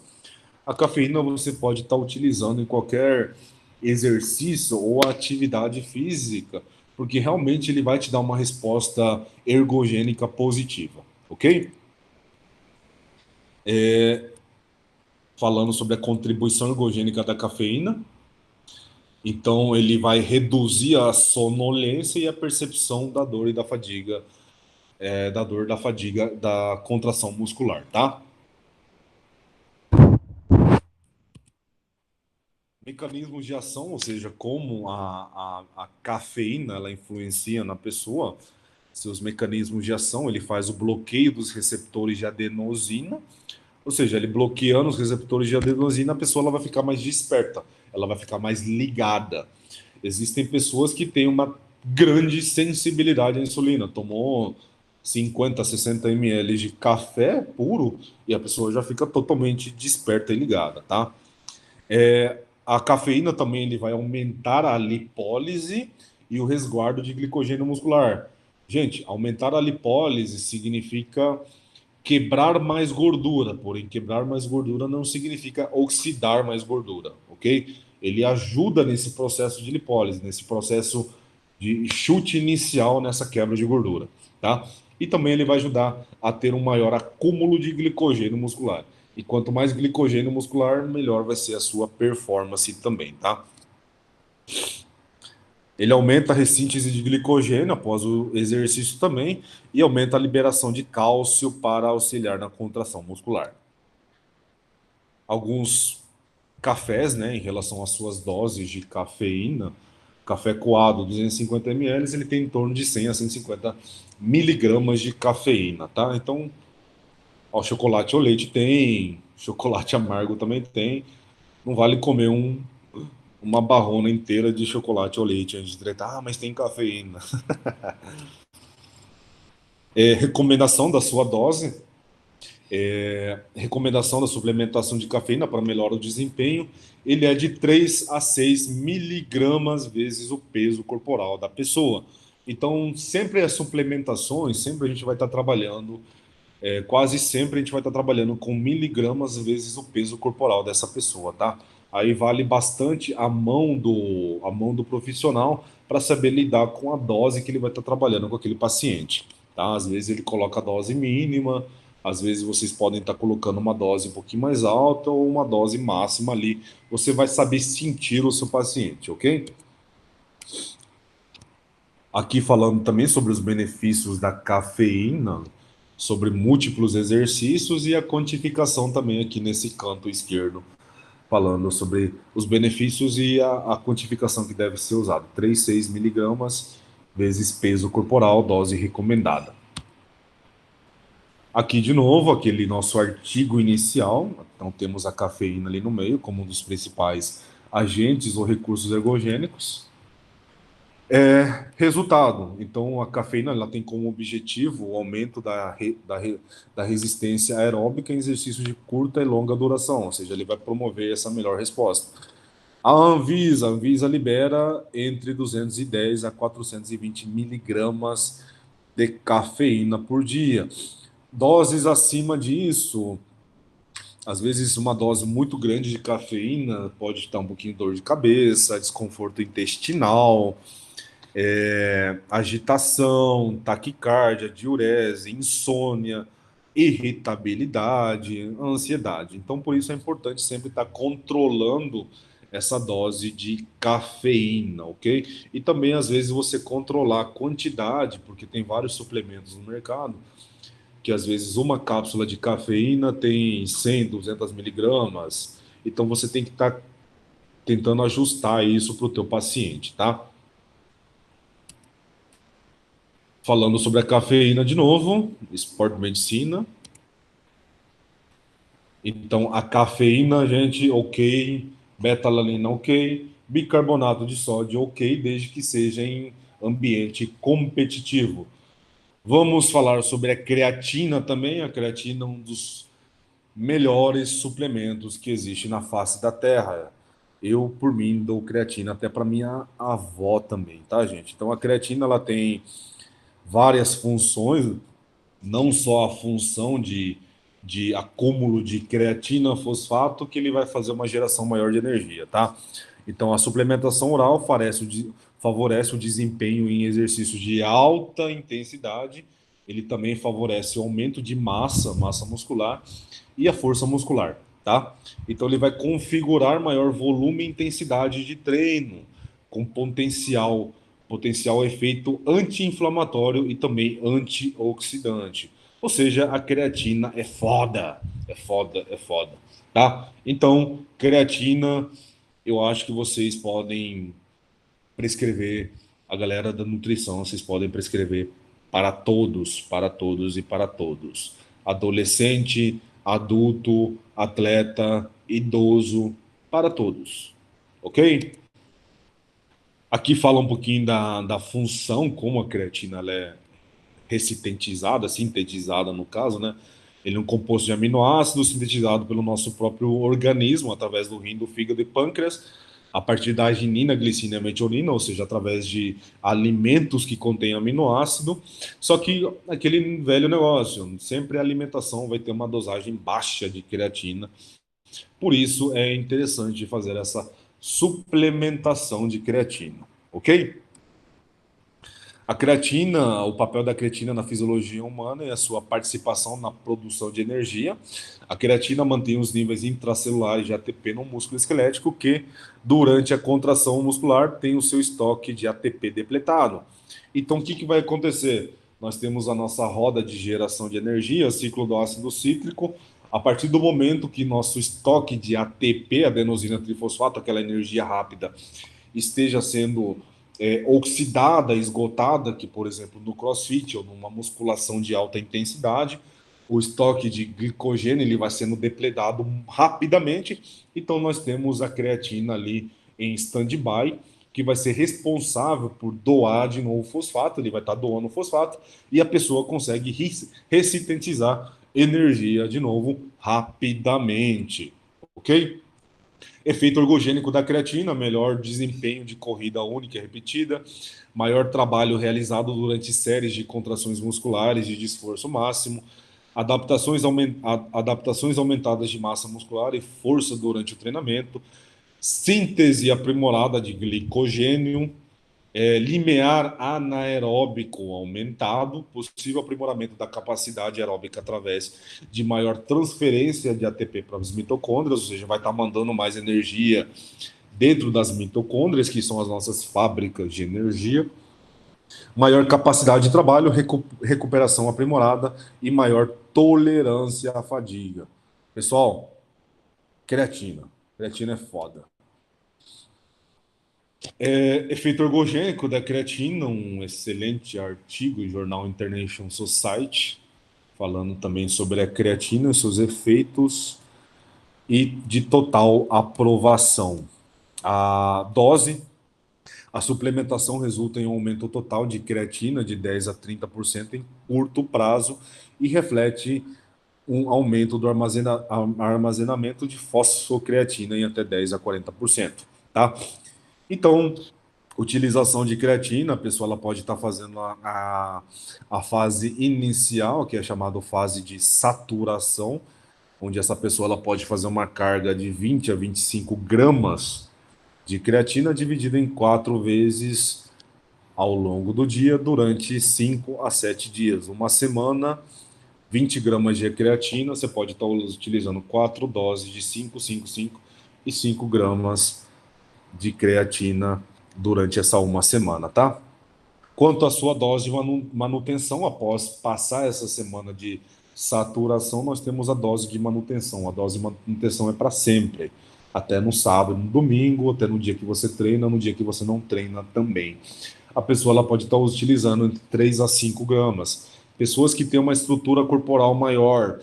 A cafeína você pode estar utilizando em qualquer exercício ou atividade física, porque realmente ele vai te dar uma resposta ergogênica positiva, ok? Falando sobre a contribuição ergogênica da cafeína, então ele vai reduzir a sonolência e a percepção da dor e da fadiga, da fadiga, da contração muscular, tá? Mecanismos de ação, ou seja, como a cafeína ela influencia na pessoa, seus mecanismos de ação, ele faz o bloqueio dos receptores de adenosina, ou seja, ele bloqueando os receptores de adenosina, a pessoa ela vai ficar mais desperta, ela vai ficar mais ligada. Existem pessoas que têm uma grande sensibilidade à insulina, tomou 50, 60 ml de café puro e a pessoa já fica totalmente desperta e ligada, tá? A cafeína também ele vai aumentar a lipólise e o resguardo de glicogênio muscular. Gente, aumentar a lipólise significa quebrar mais gordura, porém quebrar mais gordura não significa oxidar mais gordura, ok? Ele ajuda nesse processo de lipólise, nesse processo de chute inicial nessa quebra de gordura, tá? E também ele vai ajudar a ter um maior acúmulo de glicogênio muscular. E quanto mais glicogênio muscular, melhor vai ser a sua performance também, tá? Ele aumenta a ressíntese de glicogênio após o exercício também e aumenta a liberação de cálcio para auxiliar na contração muscular. Alguns cafés, né, em relação às suas doses de cafeína, café coado 250 ml, ele tem em torno de 100 a 150 miligramas de cafeína, tá? Então, ó, chocolate ou leite tem, chocolate amargo também tem. Não vale comer uma barrona inteira de chocolate ou leite antes de treinar. Ah, mas tem cafeína. Recomendação da sua dose. Recomendação da suplementação de cafeína para melhorar o desempenho. Ele é de 3 a 6 miligramas vezes o peso corporal da pessoa. Então, sempre as suplementações, sempre a gente vai estar trabalhando, quase sempre a gente vai estar trabalhando com miligramas vezes o peso corporal dessa pessoa, tá? Aí vale bastante a mão do profissional para saber lidar com a dose que ele vai estar trabalhando com aquele paciente, tá? Às vezes ele coloca a dose mínima, às vezes vocês podem estar colocando uma dose um pouquinho mais alta ou uma dose máxima ali. Você vai saber sentir o seu paciente, ok? Aqui falando também sobre os benefícios da cafeína, sobre múltiplos exercícios e a quantificação também aqui nesse canto esquerdo, falando sobre os benefícios e a quantificação que deve ser usada. 3, 6 miligramas vezes peso corporal, dose recomendada. Aqui de novo, aquele nosso artigo inicial, então temos a cafeína ali no meio como um dos principais agentes ou recursos ergogênicos. Resultado, então a cafeína ela tem como objetivo o aumento da resistência aeróbica em exercícios de curta e longa duração, ou seja, ele vai promover essa melhor resposta. A Anvisa libera entre 210 a 420 miligramas de cafeína por dia. Doses acima disso, às vezes uma dose muito grande de cafeína pode dar um pouquinho de dor de cabeça, desconforto intestinal, agitação, taquicardia, diurese, insônia, irritabilidade, ansiedade. Então, por isso é importante sempre estar controlando essa dose de cafeína, ok? E também, às vezes, você controlar a quantidade, porque tem vários suplementos no mercado, que às vezes uma cápsula de cafeína tem 100, 200 miligramas. Então, você tem que estar tentando ajustar isso para o teu paciente, tá? Falando sobre a cafeína de novo, Sport Medicina. Então, a cafeína, gente, ok. Betalanina, ok. Bicarbonato de sódio, ok, desde que seja em ambiente competitivo. Vamos falar sobre a creatina também. A creatina é um dos melhores suplementos que existe na face da Terra. Eu, por mim, dou creatina até para minha avó também, tá, gente? Então, a creatina, ela tem várias funções, não só a função de acúmulo de creatina fosfato, que ele vai fazer uma geração maior de energia, tá? Então, a suplementação oral favorece o desempenho em exercícios de alta intensidade, ele também favorece o aumento de massa muscular e a força muscular, tá? Então, ele vai configurar maior volume e intensidade de treino, com potencial efeito anti-inflamatório e também antioxidante. Ou seja, a creatina é foda, é foda, é foda, tá? Então, creatina, eu acho que vocês podem prescrever, a galera da nutrição, vocês podem prescrever para todos e para todos. Adolescente, adulto, atleta, idoso, para todos, ok? Aqui fala um pouquinho da função, como a creatina ela é ressintetizada, sintetizada no caso, né? Ele é um composto de aminoácidos sintetizado pelo nosso próprio organismo, através do rim, do fígado e pâncreas, a partir da arginina, glicina e metionina, ou seja, através de alimentos que contêm aminoácido. Só que aquele velho negócio, sempre a alimentação vai ter uma dosagem baixa de creatina, por isso é interessante fazer essa suplementação de creatina, ok? A creatina, o papel da creatina na fisiologia humana é a sua participação na produção de energia. A creatina mantém os níveis intracelulares de ATP no músculo esquelético, que, durante a contração muscular, tem o seu estoque de ATP depletado. Então, o que vai acontecer? Nós temos a nossa roda de geração de energia, ciclo do ácido cítrico. A partir do momento que nosso estoque de ATP, adenosina trifosfato, aquela energia rápida, esteja sendo oxidada, esgotada, que, por exemplo, no CrossFit ou numa musculação de alta intensidade, o estoque de glicogênio ele vai sendo depletado rapidamente. Então, nós temos a creatina ali em stand-by, que vai ser responsável por doar de novo o fosfato, ele vai estar doando o fosfato, e a pessoa consegue ressintetizar energia de novo rapidamente, ok? Efeito ergogênico da creatina, melhor desempenho de corrida única e repetida, maior trabalho realizado durante séries de contrações musculares de esforço máximo, adaptações aumentadas de massa muscular e força durante o treinamento, síntese aprimorada de glicogênio, limiar anaeróbico aumentado, possível aprimoramento da capacidade aeróbica através de maior transferência de ATP para as mitocôndrias, ou seja, vai estar mandando mais energia dentro das mitocôndrias, que são as nossas fábricas de energia, maior capacidade de trabalho, recuperação aprimorada e maior tolerância à fadiga. Pessoal, creatina. Creatina é foda. Efeito ergogênico da creatina, um excelente artigo em jornal International Society, falando também sobre a creatina, seus efeitos e de total aprovação. A dose, a suplementação resulta em um aumento total de creatina de 10 a 30% em curto prazo e reflete um aumento do armazenamento de fosfocreatina em até 10 a 40%, tá? Então, Utilização de creatina, a pessoa ela pode estar fazendo a fase inicial, que é chamada fase de saturação, onde essa pessoa ela pode fazer uma carga de 20 a 25 gramas de creatina dividida em 4 vezes ao longo do dia, durante 5 a 7 dias. Uma semana, 20 gramas de creatina, você pode estar utilizando 4 doses de 5, 5, 5 e 5 gramas de creatina durante essa uma semana, tá? Quanto à sua dose de manutenção, após passar essa semana de saturação, nós temos a dose de manutenção. A dose de manutenção é para sempre, até no sábado, no domingo, até no dia que você treina, no dia que você não treina também. A pessoa ela pode estar utilizando entre 3 a 5 gramas. Pessoas que têm uma estrutura corporal maior,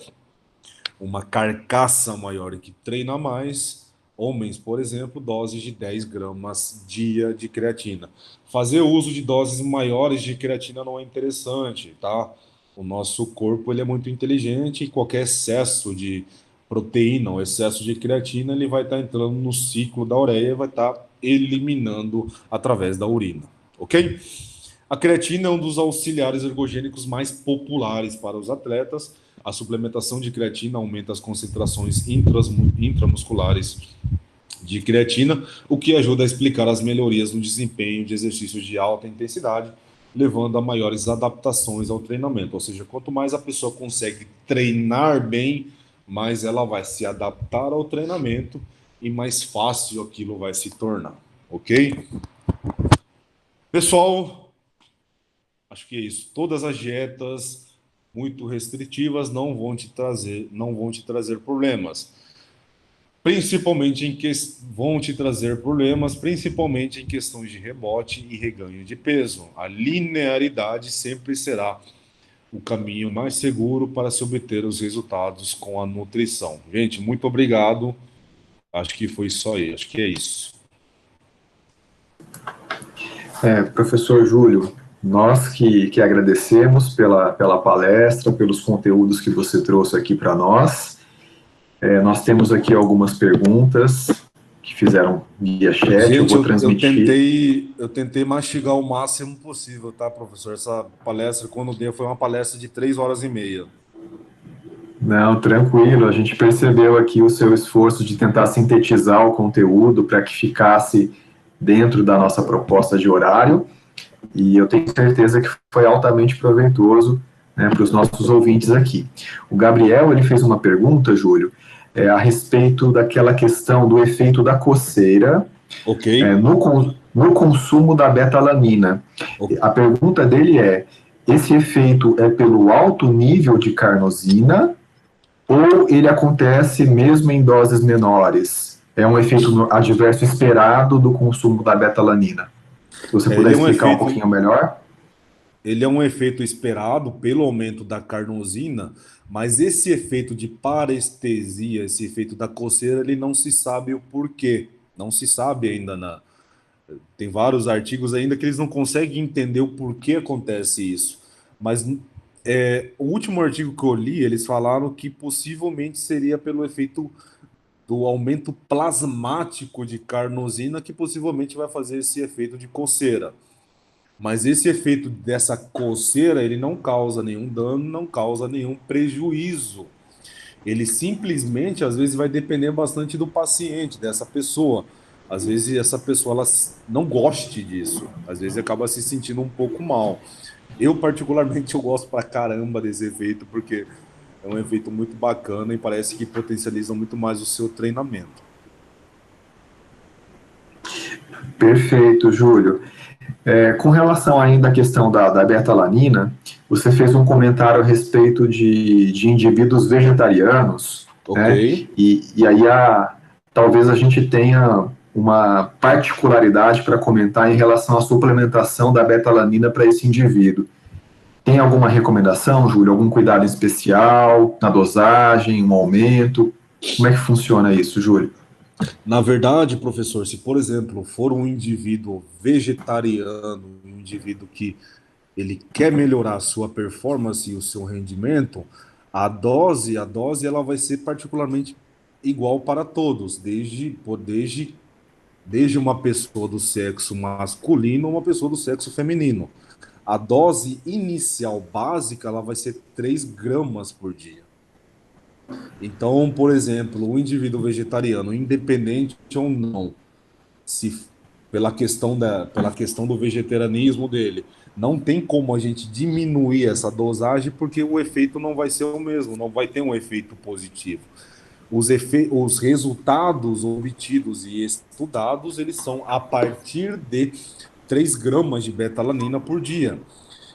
uma carcaça maior e que treina mais, homens, por exemplo, doses de 10 gramas dia de creatina. Fazer uso de doses maiores de creatina não é interessante, tá? O nosso corpo ele é muito inteligente e qualquer excesso de proteína ou excesso de creatina, ele vai estar entrando no ciclo da ureia e vai estar eliminando através da urina, ok? A creatina é um dos auxiliares ergogênicos mais populares para os atletas. A suplementação de creatina aumenta as concentrações intramusculares de creatina, o que ajuda a explicar as melhorias no desempenho de exercícios de alta intensidade, levando a maiores adaptações ao treinamento. Ou seja, quanto mais a pessoa consegue treinar bem, mais ela vai se adaptar ao treinamento e mais fácil aquilo vai se tornar, ok? Pessoal, acho que é isso. Todas as dietas muito restritivas não vão te trazer problemas. Principalmente vão te trazer problemas, principalmente em questões de rebote e reganho de peso. A linearidade sempre será o caminho mais seguro para se obter os resultados com a nutrição. Gente, muito obrigado. Acho que foi só aí. Acho que é isso. Professor Júlio, nós que agradecemos pela palestra, pelos conteúdos que você trouxe aqui para nós. Nós temos aqui algumas perguntas que fizeram via chat. Gente, eu vou transmitir. eu tentei mastigar o máximo possível, tá, professor? Essa palestra, quando deu, foi uma palestra de 3 horas e meia. Não, tranquilo. A gente percebeu aqui o seu esforço de tentar sintetizar o conteúdo para que ficasse dentro da nossa proposta de horário. E eu tenho certeza que foi altamente proveitoso, né, para os nossos ouvintes aqui. O Gabriel, ele fez uma pergunta, Júlio, a respeito daquela questão do efeito da coceira, Ok. no consumo da betalanina. Ok. A pergunta dele é: esse efeito é pelo alto nível de carnosina ou ele acontece mesmo em doses menores? É um efeito adverso esperado do consumo da betalanina? Se você puder explicar um pouquinho melhor. Ele é um efeito esperado pelo aumento da carnosina, mas esse efeito de parestesia, esse efeito da coceira, ele não se sabe o porquê. Não se sabe ainda. Tem vários artigos ainda que eles não conseguem entender o porquê acontece isso. Mas o último artigo que eu li, eles falaram que possivelmente seria pelo efeito do aumento plasmático de carnosina que possivelmente vai fazer esse efeito de coceira. Mas esse efeito dessa coceira, ele não causa nenhum dano, não causa nenhum prejuízo. Ele simplesmente, às vezes, vai depender bastante do paciente, dessa pessoa. Às vezes, essa pessoa ela não goste disso. Às vezes, acaba se sentindo um pouco mal. Eu, particularmente, eu gosto pra caramba desse efeito, porque é um efeito muito bacana e parece que potencializa muito mais o seu treinamento. Perfeito, Júlio. Com relação ainda à questão da betalanina, você fez um comentário a respeito de indivíduos vegetarianos, Ok. Né? E aí talvez a gente tenha uma particularidade para comentar em relação à suplementação da betalanina para esse indivíduo. Tem alguma recomendação, Júlio? Algum cuidado especial na dosagem, um aumento? Como é que funciona isso, Júlio? Na verdade, professor, se, por exemplo, for um indivíduo vegetariano, um indivíduo que ele quer melhorar a sua performance e o seu rendimento, a dose ela vai ser particularmente igual para todos, desde desde uma pessoa do sexo masculino a uma pessoa do sexo feminino. A dose inicial básica ela vai ser 3 gramas por dia. Então, por exemplo, o indivíduo vegetariano, independente ou não, se pela questão do vegetarianismo dele, não tem como a gente diminuir essa dosagem porque o efeito não vai ser o mesmo, não vai ter um efeito positivo. Os resultados obtidos e estudados, eles são a partir de 3 gramas de betalanina por dia.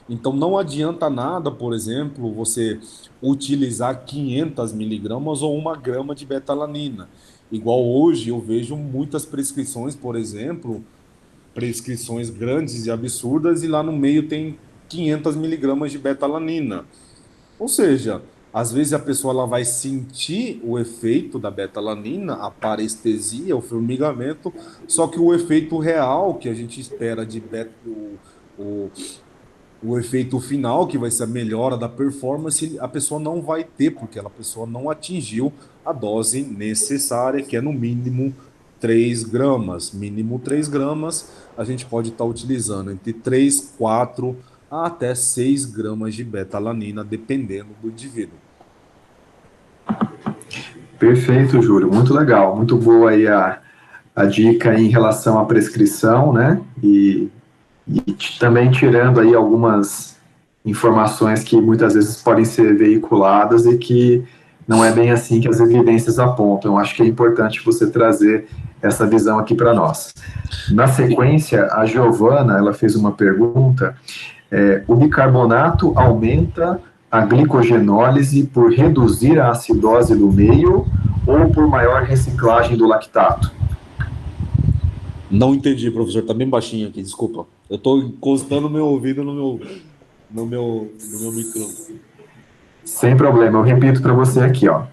Então não adianta nada, por exemplo, você utilizar 500 miligramas ou 1 grama de betalanina. Igual hoje eu vejo muitas prescrições, por exemplo, prescrições grandes e absurdas, e lá no meio tem 500 miligramas de betalanina. Ou seja, às vezes a pessoa ela vai sentir o efeito da betalanina, a parestesia, o formigamento, só que o efeito real que a gente espera de o, o efeito final, que vai ser a melhora da performance, a pessoa não vai ter, porque a pessoa não atingiu a dose necessária, que é no mínimo 3 gramas. Mínimo 3 gramas, a gente pode estar utilizando entre 3, 4 até 6 gramas de betalanina, dependendo do indivíduo. Perfeito, Júlio, muito legal, muito boa aí a dica em relação à prescrição, né? E também tirando aí algumas informações que muitas vezes podem ser veiculadas e que não é bem assim que as evidências apontam. Eu acho que é importante você trazer essa visão aqui para nós. Na sequência, a Giovana, ela fez uma pergunta, o bicarbonato aumenta a glicogenólise por reduzir a acidose do meio ou por maior reciclagem do lactato? Não entendi, professor, tá bem baixinho aqui, desculpa. Eu estou encostando meu ouvido no meu microfone. Sem problema, eu repito para você aqui, ó.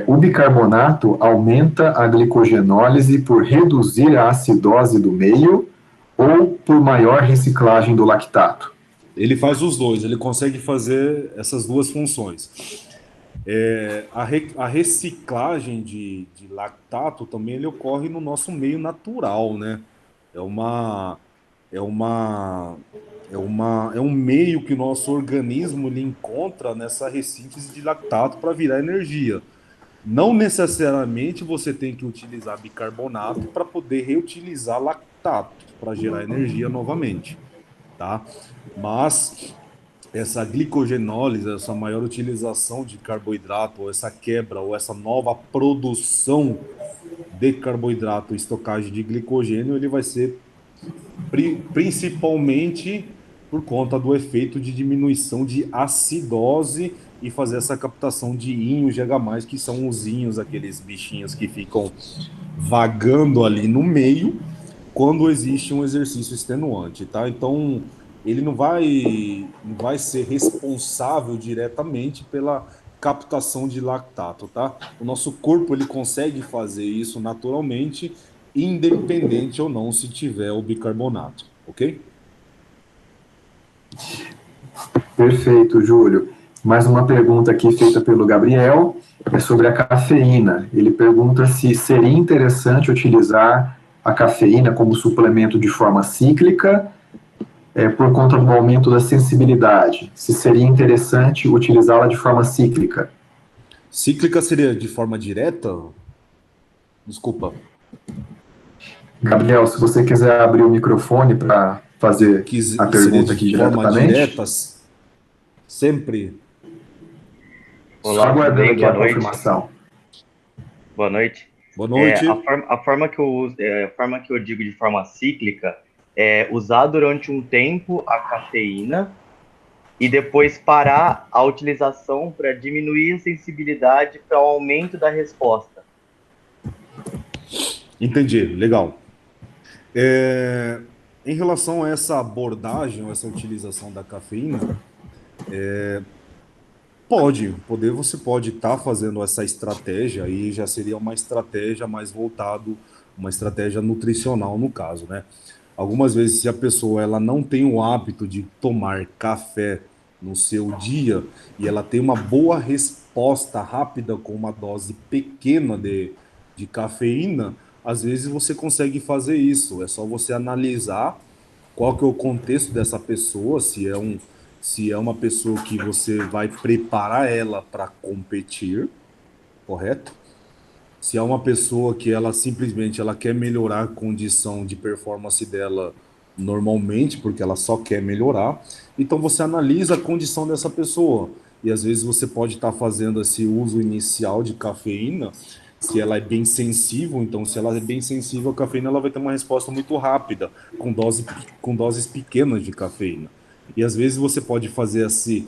O bicarbonato aumenta a glicogenólise por reduzir a acidose do meio ou por maior reciclagem do lactato? Ele faz os dois, ele consegue fazer essas duas funções. A reciclagem de lactato também ele ocorre no nosso meio natural, né? É uma, é uma, é um meio que o nosso organismo ele encontra nessa ressíntese de lactato para virar energia. Não necessariamente você tem que utilizar bicarbonato para poder reutilizar lactato para gerar energia novamente, tá? Mas essa glicogenólise, essa maior utilização de carboidrato, ou essa quebra, ou essa nova produção de carboidrato, estocagem de glicogênio, ele vai ser principalmente por conta do efeito de diminuição de acidose e fazer essa captação de íons de H+, que são os íons, aqueles bichinhos que ficam vagando ali no meio quando existe um exercício extenuante, tá? Então, ele não vai ser responsável diretamente pela captação de lactato, tá? O nosso corpo ele consegue fazer isso naturalmente, independente ou não se tiver o bicarbonato, ok? Perfeito, Júlio. Mais uma pergunta aqui feita pelo Gabriel, é sobre a cafeína. Ele pergunta se seria interessante utilizar a cafeína como suplemento de forma cíclica, por conta do aumento da sensibilidade. Se seria interessante utilizá-la de forma cíclica. Cíclica seria de forma direta? Desculpa. Gabriel, se você quiser abrir o microfone para fazer a pergunta aqui diretamente. Sempre. Olá, só aguardando aqui a confirmação. Boa noite. Boa noite. A forma que eu uso, a forma que eu digo de forma cíclica é usar durante um tempo a cafeína e depois parar a utilização para diminuir a sensibilidade para o aumento da resposta. Entendi, legal. Em relação a essa abordagem, essa utilização da cafeína, você pode estar fazendo essa estratégia, aí já seria uma estratégia mais voltado, uma estratégia nutricional no caso, né? Algumas vezes, se a pessoa ela não tem o hábito de tomar café no seu dia e ela tem uma boa resposta rápida com uma dose pequena de cafeína, às vezes você consegue fazer isso. É só você analisar qual que é o contexto dessa pessoa, se é uma pessoa que você vai preparar ela para competir, correto? Se é uma pessoa que ela simplesmente ela quer melhorar a condição de performance dela normalmente, porque ela só quer melhorar, então você analisa a condição dessa pessoa. E às vezes você pode estar fazendo esse uso inicial de cafeína, se ela é bem sensível, então se ela é bem sensível à cafeína, ela vai ter uma resposta muito rápida, com doses pequenas de cafeína. E às vezes você pode fazer esse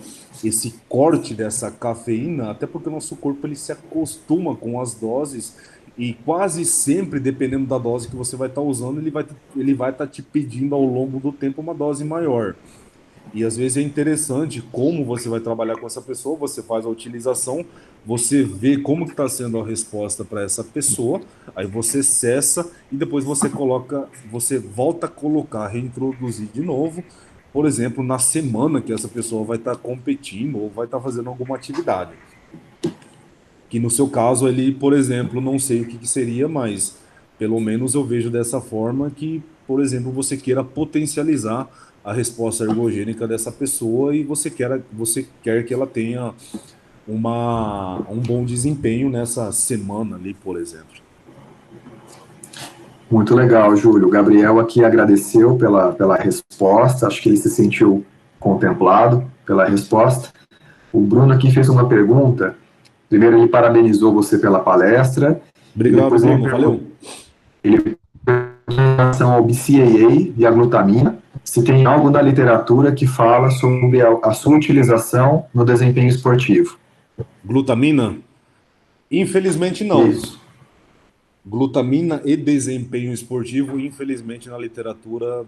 corte dessa cafeína, até porque o nosso corpo ele se acostuma com as doses e quase sempre, dependendo da dose que você vai estar usando, ele vai estar te pedindo ao longo do tempo uma dose maior. E às vezes é interessante como você vai trabalhar com essa pessoa, você faz a utilização, você vê como que está sendo a resposta para essa pessoa, aí você cessa e depois você coloca, você volta a colocar, reintroduzir de novo, por exemplo, na semana que essa pessoa vai estar competindo ou vai estar fazendo alguma atividade. Que no seu caso ele, por exemplo, não sei o que que seria, mas pelo menos eu vejo dessa forma que, por exemplo, você queira potencializar a resposta ergogênica dessa pessoa e você quer que ela tenha um bom desempenho nessa semana ali, por exemplo. Muito legal, Júlio. O Gabriel aqui agradeceu pela resposta, acho que ele se sentiu contemplado pela resposta. O Bruno aqui fez uma pergunta. Primeiro, ele parabenizou você pela palestra, e Obrigado, depois Bruno. Valeu. ele em relação ao BCAA e a glutamina, se tem algo na literatura que fala sobre a sua utilização no desempenho esportivo. Glutamina? Infelizmente não. Isso. Glutamina e desempenho esportivo, infelizmente na literatura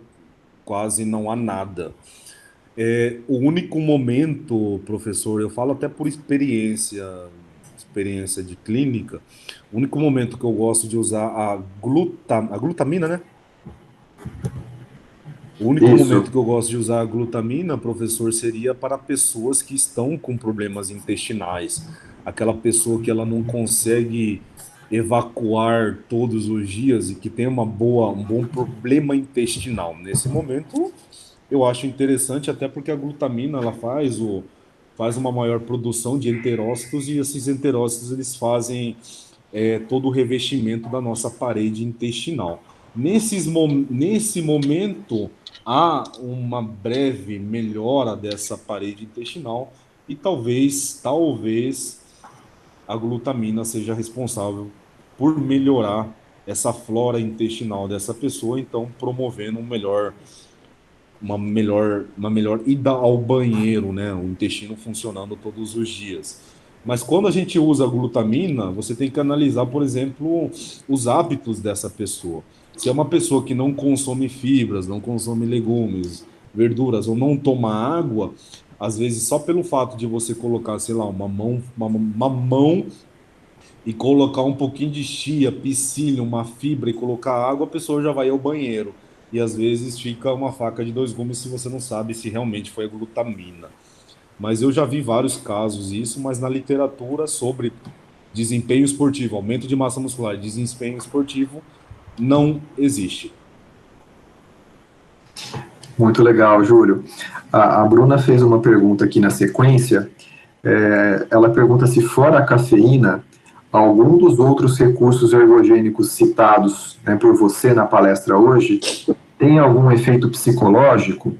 quase não há nada. O único momento, professor, eu falo até por experiência de clínica, o único momento que eu gosto de usar a glutamina, né? O único momento Isso. que eu gosto de usar a glutamina, professor, seria para pessoas que estão com problemas intestinais. Aquela pessoa que ela não consegue evacuar todos os dias e que tem um bom problema intestinal. Nesse momento, eu acho interessante, até porque a glutamina ela faz uma maior produção de enterócitos e esses enterócitos eles fazem todo o revestimento da nossa parede intestinal. Nesse momento, há uma breve melhora dessa parede intestinal e talvez a glutamina seja responsável por melhorar essa flora intestinal dessa pessoa, então promovendo uma melhor ida ao banheiro, né? O intestino funcionando todos os dias. Mas quando a gente usa a glutamina, você tem que analisar, por exemplo, os hábitos dessa pessoa. Se é uma pessoa que não consome fibras, não consome legumes, verduras ou não toma água, às vezes só pelo fato de você colocar, sei lá, uma mão e colocar um pouquinho de chia, psyllium, uma fibra e colocar água, a pessoa já vai ao banheiro. E às vezes fica uma faca de dois gumes se você não sabe se realmente foi a glutamina. Mas eu já vi vários casos isso, mas na literatura sobre desempenho esportivo, aumento de massa muscular, desempenho esportivo, não existe. Muito legal, Júlio. A Bruna fez uma pergunta aqui na sequência. Ela pergunta se, fora a cafeína, algum dos outros recursos ergogênicos citados, né, por você na palestra hoje tem algum efeito psicológico?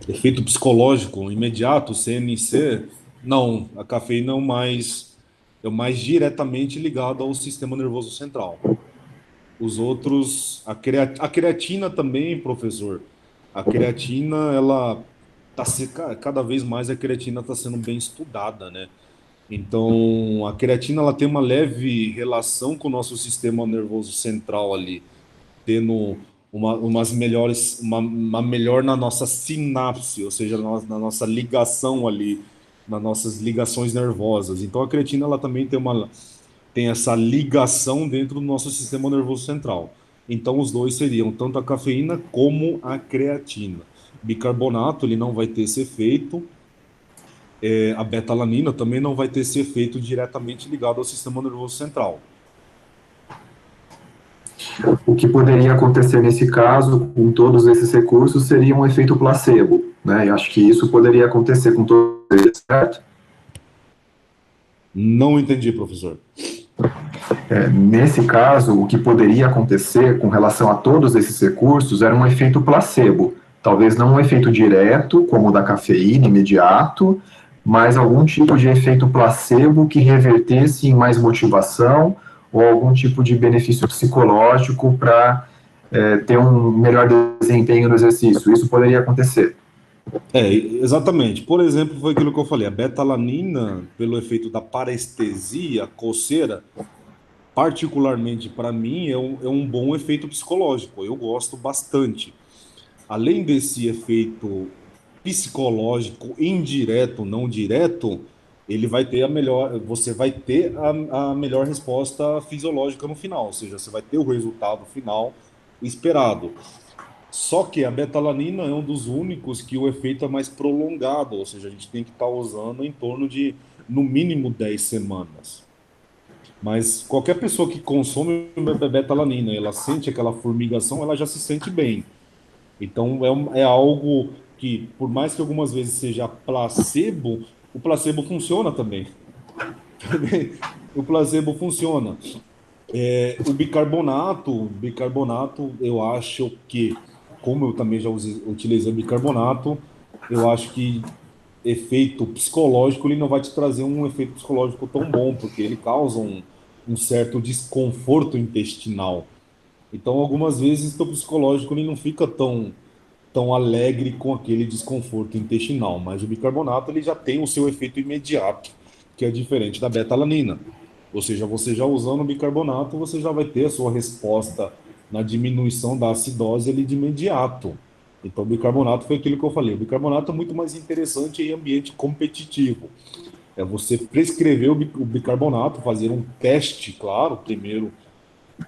Efeito psicológico imediato, CNC, não. A cafeína é o mais diretamente ligado ao sistema nervoso central. Os outros, a creatina também, professor. A creatina, ela cada vez mais a creatina está sendo bem estudada, né? Então, a creatina ela tem uma leve relação com o nosso sistema nervoso central ali, tendo uma melhor na nossa sinapse, ou seja, na nossa ligação ali, nas nossas ligações nervosas. Então, a creatina ela também tem essa ligação dentro do nosso sistema nervoso central. Então, os dois seriam tanto a cafeína como a creatina. Bicarbonato, ele não vai ter esse efeito. A betalanina também não vai ter esse efeito diretamente ligado ao sistema nervoso central. O que poderia acontecer nesse caso, com todos esses recursos, seria um efeito placebo, né? Eu acho que isso poderia acontecer com todos eles, certo? Não entendi, professor. Nesse caso, o que poderia acontecer com relação a todos esses recursos era um efeito placebo. Talvez não um efeito direto, como o da cafeína, imediato, mas algum tipo de efeito placebo que revertesse em mais motivação ou algum tipo de benefício psicológico para ter um melhor desempenho no exercício. Isso poderia acontecer. Exatamente. Por exemplo, foi aquilo que eu falei, a betalanina, pelo efeito da parestesia, coceira, particularmente para mim, é um bom efeito psicológico. Eu gosto bastante. Além desse efeito psicológico indireto, não direto, ele vai ter a melhor, você vai ter a melhor resposta fisiológica no final, ou seja, você vai ter o resultado final esperado. Só que a betalanina é um dos únicos que o efeito é mais prolongado, ou seja, a gente tem que estar usando em torno de, no mínimo, 10 semanas. Mas qualquer pessoa que consome betalanina, ela sente aquela formigação, ela já se sente bem. Então é algo que, por mais que algumas vezes seja placebo, o placebo funciona também. O placebo funciona. O bicarbonato, eu acho que, como eu também já utilizei bicarbonato, eu acho que efeito psicológico ele não vai te trazer um efeito psicológico tão bom, porque ele causa um certo desconforto intestinal. Então, algumas vezes, o psicológico ele não fica tão alegre com aquele desconforto intestinal, mas o bicarbonato ele já tem o seu efeito imediato, que é diferente da betalanina. Ou seja, você já usando o bicarbonato, você já vai ter a sua resposta na diminuição da acidose ali de imediato. Então, o bicarbonato foi aquilo que eu falei. O bicarbonato é muito mais interessante em ambiente competitivo. É você prescrever o bicarbonato, fazer um teste, claro, primeiro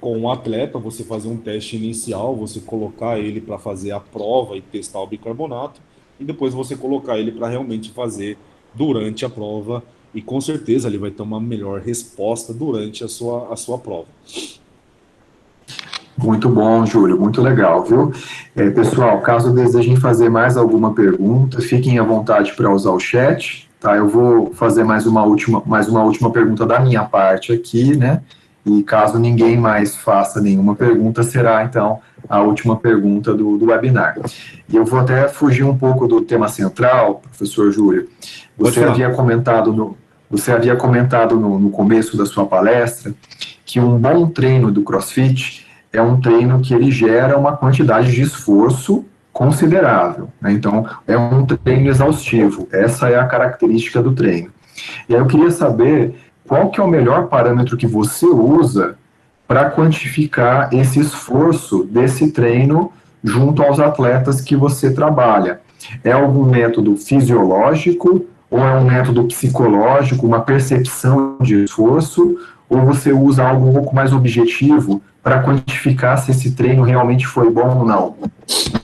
com um atleta, você fazer um teste inicial, você colocar ele para fazer a prova e testar o bicarbonato, e depois você colocar ele para realmente fazer durante a prova, e com certeza ele vai ter uma melhor resposta durante a sua prova. Muito bom, Júlio, muito legal, viu? Pessoal, caso desejem fazer mais alguma pergunta, fiquem à vontade para usar o chat, tá? Eu vou fazer mais uma última pergunta da minha parte aqui, né? E caso ninguém mais faça nenhuma pergunta, será então a última pergunta do webinar. E eu vou até fugir um pouco do tema central, professor Júlio. Você havia comentado no começo da sua palestra que um bom treino do CrossFit é um treino que ele gera uma quantidade de esforço considerável, né? Então, é um treino exaustivo. Essa é a característica do treino. E aí eu queria saber qual que é o melhor parâmetro que você usa para quantificar esse esforço desse treino junto aos atletas que você trabalha. É algum método fisiológico ou é um método psicológico, uma percepção de esforço, ou você usa algo um pouco mais objetivo para quantificar se esse treino realmente foi bom ou não?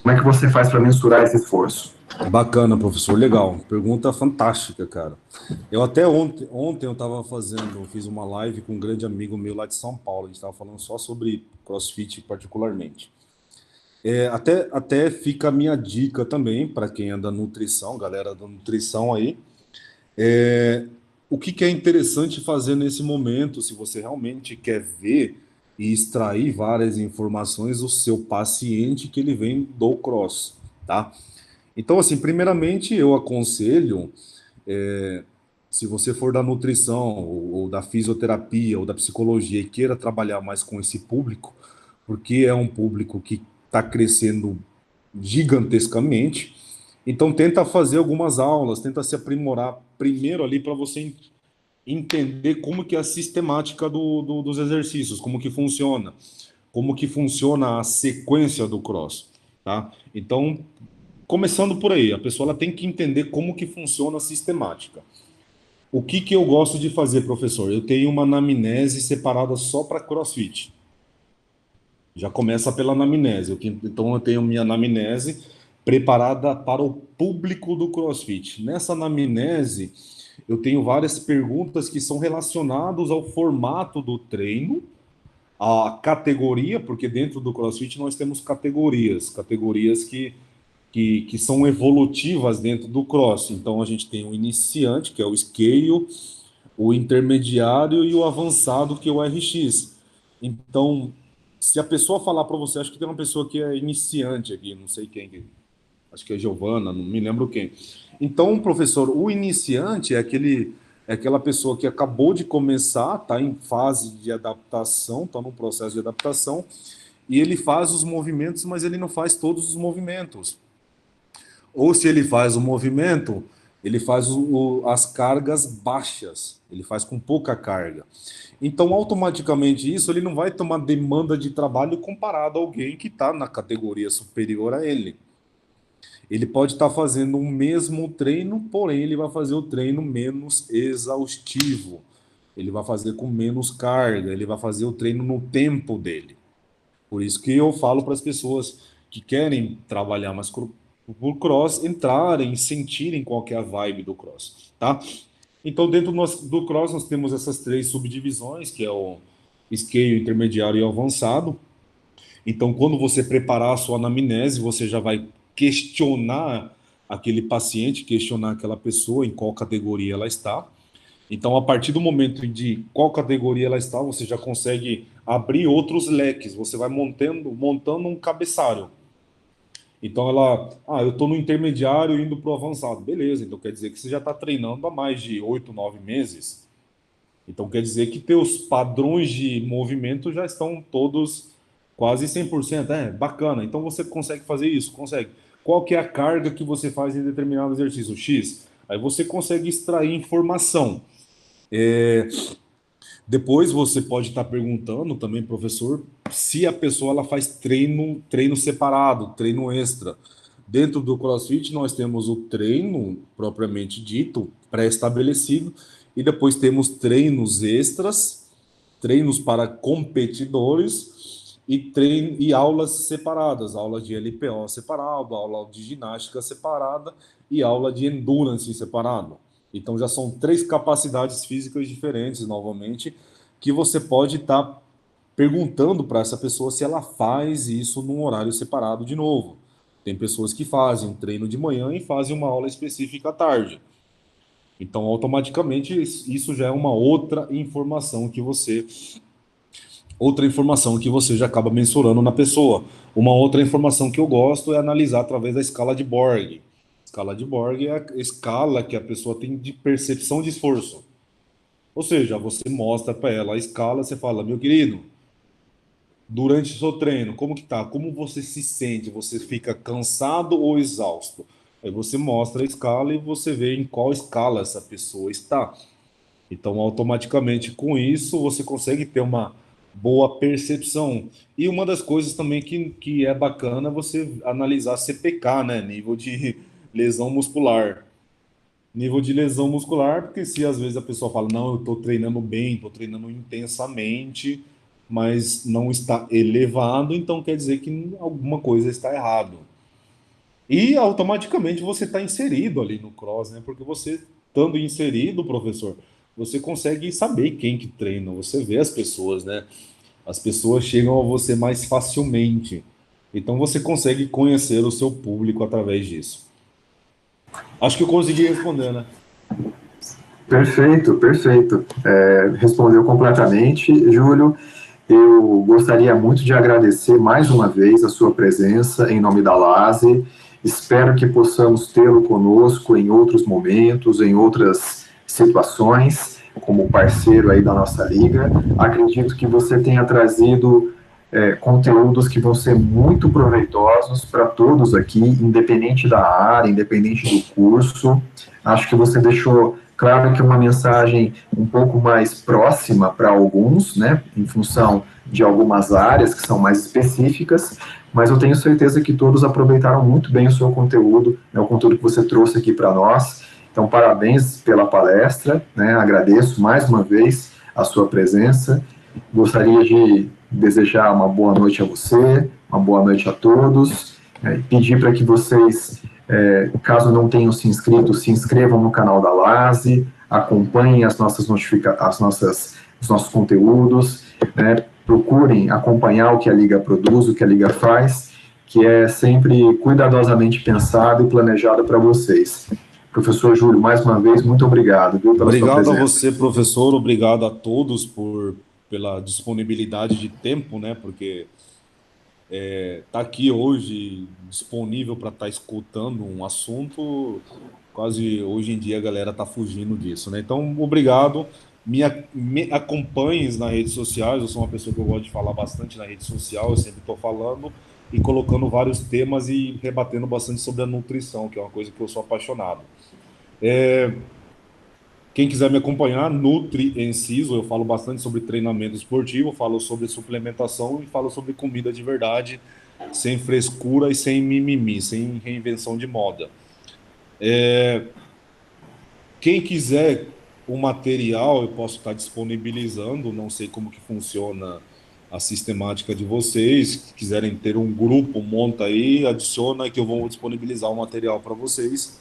Como é que você faz para mensurar esse esforço? Bacana, professor, legal. Pergunta fantástica, cara. Eu até ontem fiz uma live com um grande amigo meu lá de São Paulo. A gente estava falando só sobre CrossFit particularmente. Até fica a minha dica também para quem é da nutrição, galera da nutrição aí. O que é interessante fazer nesse momento, se você realmente quer ver e extrair várias informações do seu paciente que ele vem do cross, tá? Então, assim, primeiramente eu aconselho, se você for da nutrição ou da fisioterapia ou da psicologia e queira trabalhar mais com esse público, porque é um público que está crescendo gigantescamente, então tenta fazer algumas aulas, tenta se aprimorar primeiro ali para você entender como que é a sistemática dos exercícios, como que funciona a sequência do cross, tá? Então, começando por aí, a pessoa ela tem que entender como que funciona a sistemática. O que eu gosto de fazer, professor? Eu tenho uma anamnese separada só para CrossFit. Já começa pela anamnese. Então eu tenho minha anamnese preparada para o público do CrossFit. Nessa anamnese, eu tenho várias perguntas que são relacionadas ao formato do treino, a categoria, porque dentro do CrossFit nós temos categorias que são evolutivas dentro do Cross. Então a gente tem o iniciante, que é o Scale, o intermediário e o avançado, que é o RX. Então, se a pessoa falar para você, acho que tem uma pessoa que é iniciante aqui, não sei quem, acho que é Giovana, não me lembro quem. Então, professor, o iniciante é aquela pessoa que acabou de começar, está em fase de adaptação, está no processo de adaptação, e ele faz os movimentos, mas ele não faz todos os movimentos. Ou se ele faz o movimento, ele faz as cargas baixas, ele faz com pouca carga. Então, automaticamente isso, ele não vai ter uma demanda de trabalho comparado a alguém que está na categoria superior a ele. Ele pode estar fazendo o mesmo treino, porém ele vai fazer o treino menos exaustivo. Ele vai fazer com menos carga, ele vai fazer o treino no tempo dele. Por isso que eu falo para as pessoas que querem trabalhar mais por cross, entrarem, sentirem qual que é a vibe do cross, tá? Então, dentro do cross, nós temos essas 3 subdivisões, que é o scale, intermediário e avançado. Então, quando você preparar a sua anamnese, você já vai questionar aquele paciente, questionar aquela pessoa em qual categoria ela está. Então, a partir do momento de qual categoria ela está, você já consegue abrir outros leques, você vai montando um cabeçalho. Então, eu estou no intermediário indo para o avançado. Beleza, então quer dizer que você já está treinando há mais de 8, 9 meses. Então, quer dizer que teus padrões de movimento já estão todos quase 100%. Bacana. Então, você consegue fazer isso? Consegue. Qual que é a carga que você faz em determinado exercício? X. Aí você consegue extrair informação. Depois você pode estar perguntando também, professor, se a pessoa ela faz treino separado, treino extra. Dentro do CrossFit nós temos o treino propriamente dito, pré-estabelecido, e depois temos treinos extras, treinos para competidores e aulas separadas, aula de LPO separado, aula de ginástica separada e aula de endurance separado. Então, já são 3 capacidades físicas diferentes, novamente, que você pode estar perguntando para essa pessoa se ela faz isso num horário separado de novo. Tem pessoas que fazem um treino de manhã e fazem uma aula específica à tarde. Então, automaticamente, isso já é uma outra informação que você já acaba mensurando na pessoa. Uma outra informação que eu gosto é analisar através da escala de Borg. Escala de Borg é a escala que a pessoa tem de percepção de esforço. Ou seja, você mostra para ela a escala, você fala, meu querido, durante o seu treino, como que tá? Como você se sente? Você fica cansado ou exausto? Aí você mostra a escala e você vê em qual escala essa pessoa está. Então, automaticamente, com isso, você consegue ter uma boa percepção. E uma das coisas também que é bacana é você analisar CPK, né? Nível de lesão muscular. Nível de lesão muscular, porque se às vezes a pessoa fala, não, eu estou treinando bem, estou treinando intensamente, mas não está elevado, então quer dizer que alguma coisa está errado. E automaticamente você está inserido ali no cross, né? Porque você, estando inserido, professor, você consegue saber quem que treina, você vê as pessoas, né? As pessoas chegam a você mais facilmente. Então você consegue conhecer o seu público através disso. Acho que eu consegui responder, né? Perfeito, perfeito. Respondeu completamente, Júlio. Eu gostaria muito de agradecer mais uma vez a sua presença em nome da LASE. Espero que possamos tê-lo conosco em outros momentos, em outras situações, como parceiro aí da nossa liga. Acredito que você tenha trazido conteúdos que vão ser muito proveitosos para todos aqui, independente da área, independente do curso. Acho que você deixou claro que uma mensagem um pouco mais próxima para alguns, né, em função de algumas áreas que são mais específicas, mas eu tenho certeza que todos aproveitaram muito bem o seu conteúdo, né, o conteúdo que você trouxe aqui para nós. Então, parabéns pela palestra, né, agradeço mais uma vez a sua presença. Gostaria de desejar uma boa noite a você, uma boa noite a todos, pedir para que vocês, caso não tenham se inscrito, se inscrevam no canal da LASE, acompanhem as nossas os nossos conteúdos, né, procurem acompanhar o que a Liga produz, o que a Liga faz, que é sempre cuidadosamente pensado e planejado para vocês. Professor Júlio, mais uma vez, muito obrigado, viu, pela sua Obrigado a presença. você, professor, obrigado a todos pela disponibilidade de tempo, né? Porque tá aqui hoje disponível para estar escutando um assunto, quase hoje em dia a galera tá fugindo disso, né? Então, obrigado. Me acompanhes nas redes sociais, eu sou uma pessoa que eu gosto de falar bastante na rede social, eu sempre estou falando e colocando vários temas e rebatendo bastante sobre a nutrição, que é uma coisa que eu sou apaixonado. Quem quiser me acompanhar, Nutri Enciso, eu falo bastante sobre treinamento esportivo, falo sobre suplementação e falo sobre comida de verdade, sem frescura e sem mimimi, sem reinvenção de moda. Quem quiser o material, eu posso estar disponibilizando, não sei como que funciona a sistemática de vocês. Se quiserem ter um grupo, monta aí, adiciona que eu vou disponibilizar o material para vocês.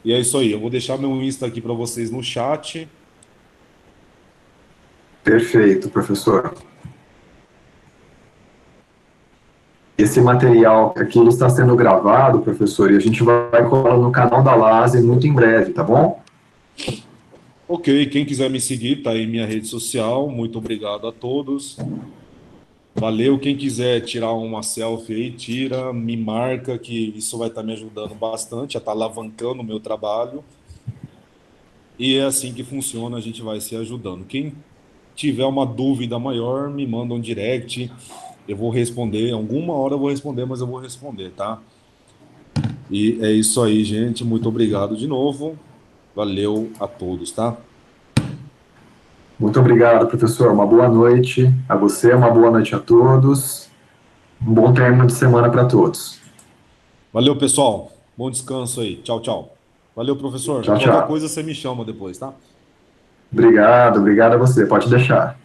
E é isso aí, eu vou deixar meu Insta aqui para vocês no chat. Perfeito, professor. Esse material aqui ele está sendo gravado, professor, e a gente vai colocar no canal da LASE muito em breve, tá bom? Ok, quem quiser me seguir, tá aí minha rede social. Muito obrigado a todos. Valeu. Quem quiser tirar uma selfie aí, tira, me marca, que isso vai estar me ajudando bastante, a estar alavancando o meu trabalho. E é assim que funciona, a gente vai se ajudando. Quem tiver uma dúvida maior, me manda um direct. Eu vou responder. Alguma hora eu vou responder, mas eu vou responder, tá? E é isso aí, gente. Muito obrigado de novo. Valeu a todos, tá? Muito obrigado, professor. Uma boa noite a você, uma boa noite a todos. Um bom término de semana para todos. Valeu, pessoal. Bom descanso aí. Tchau, tchau. Valeu, professor. Tchau, Qualquer tchau. coisa você me chama depois, tá? Obrigado a você. Pode deixar.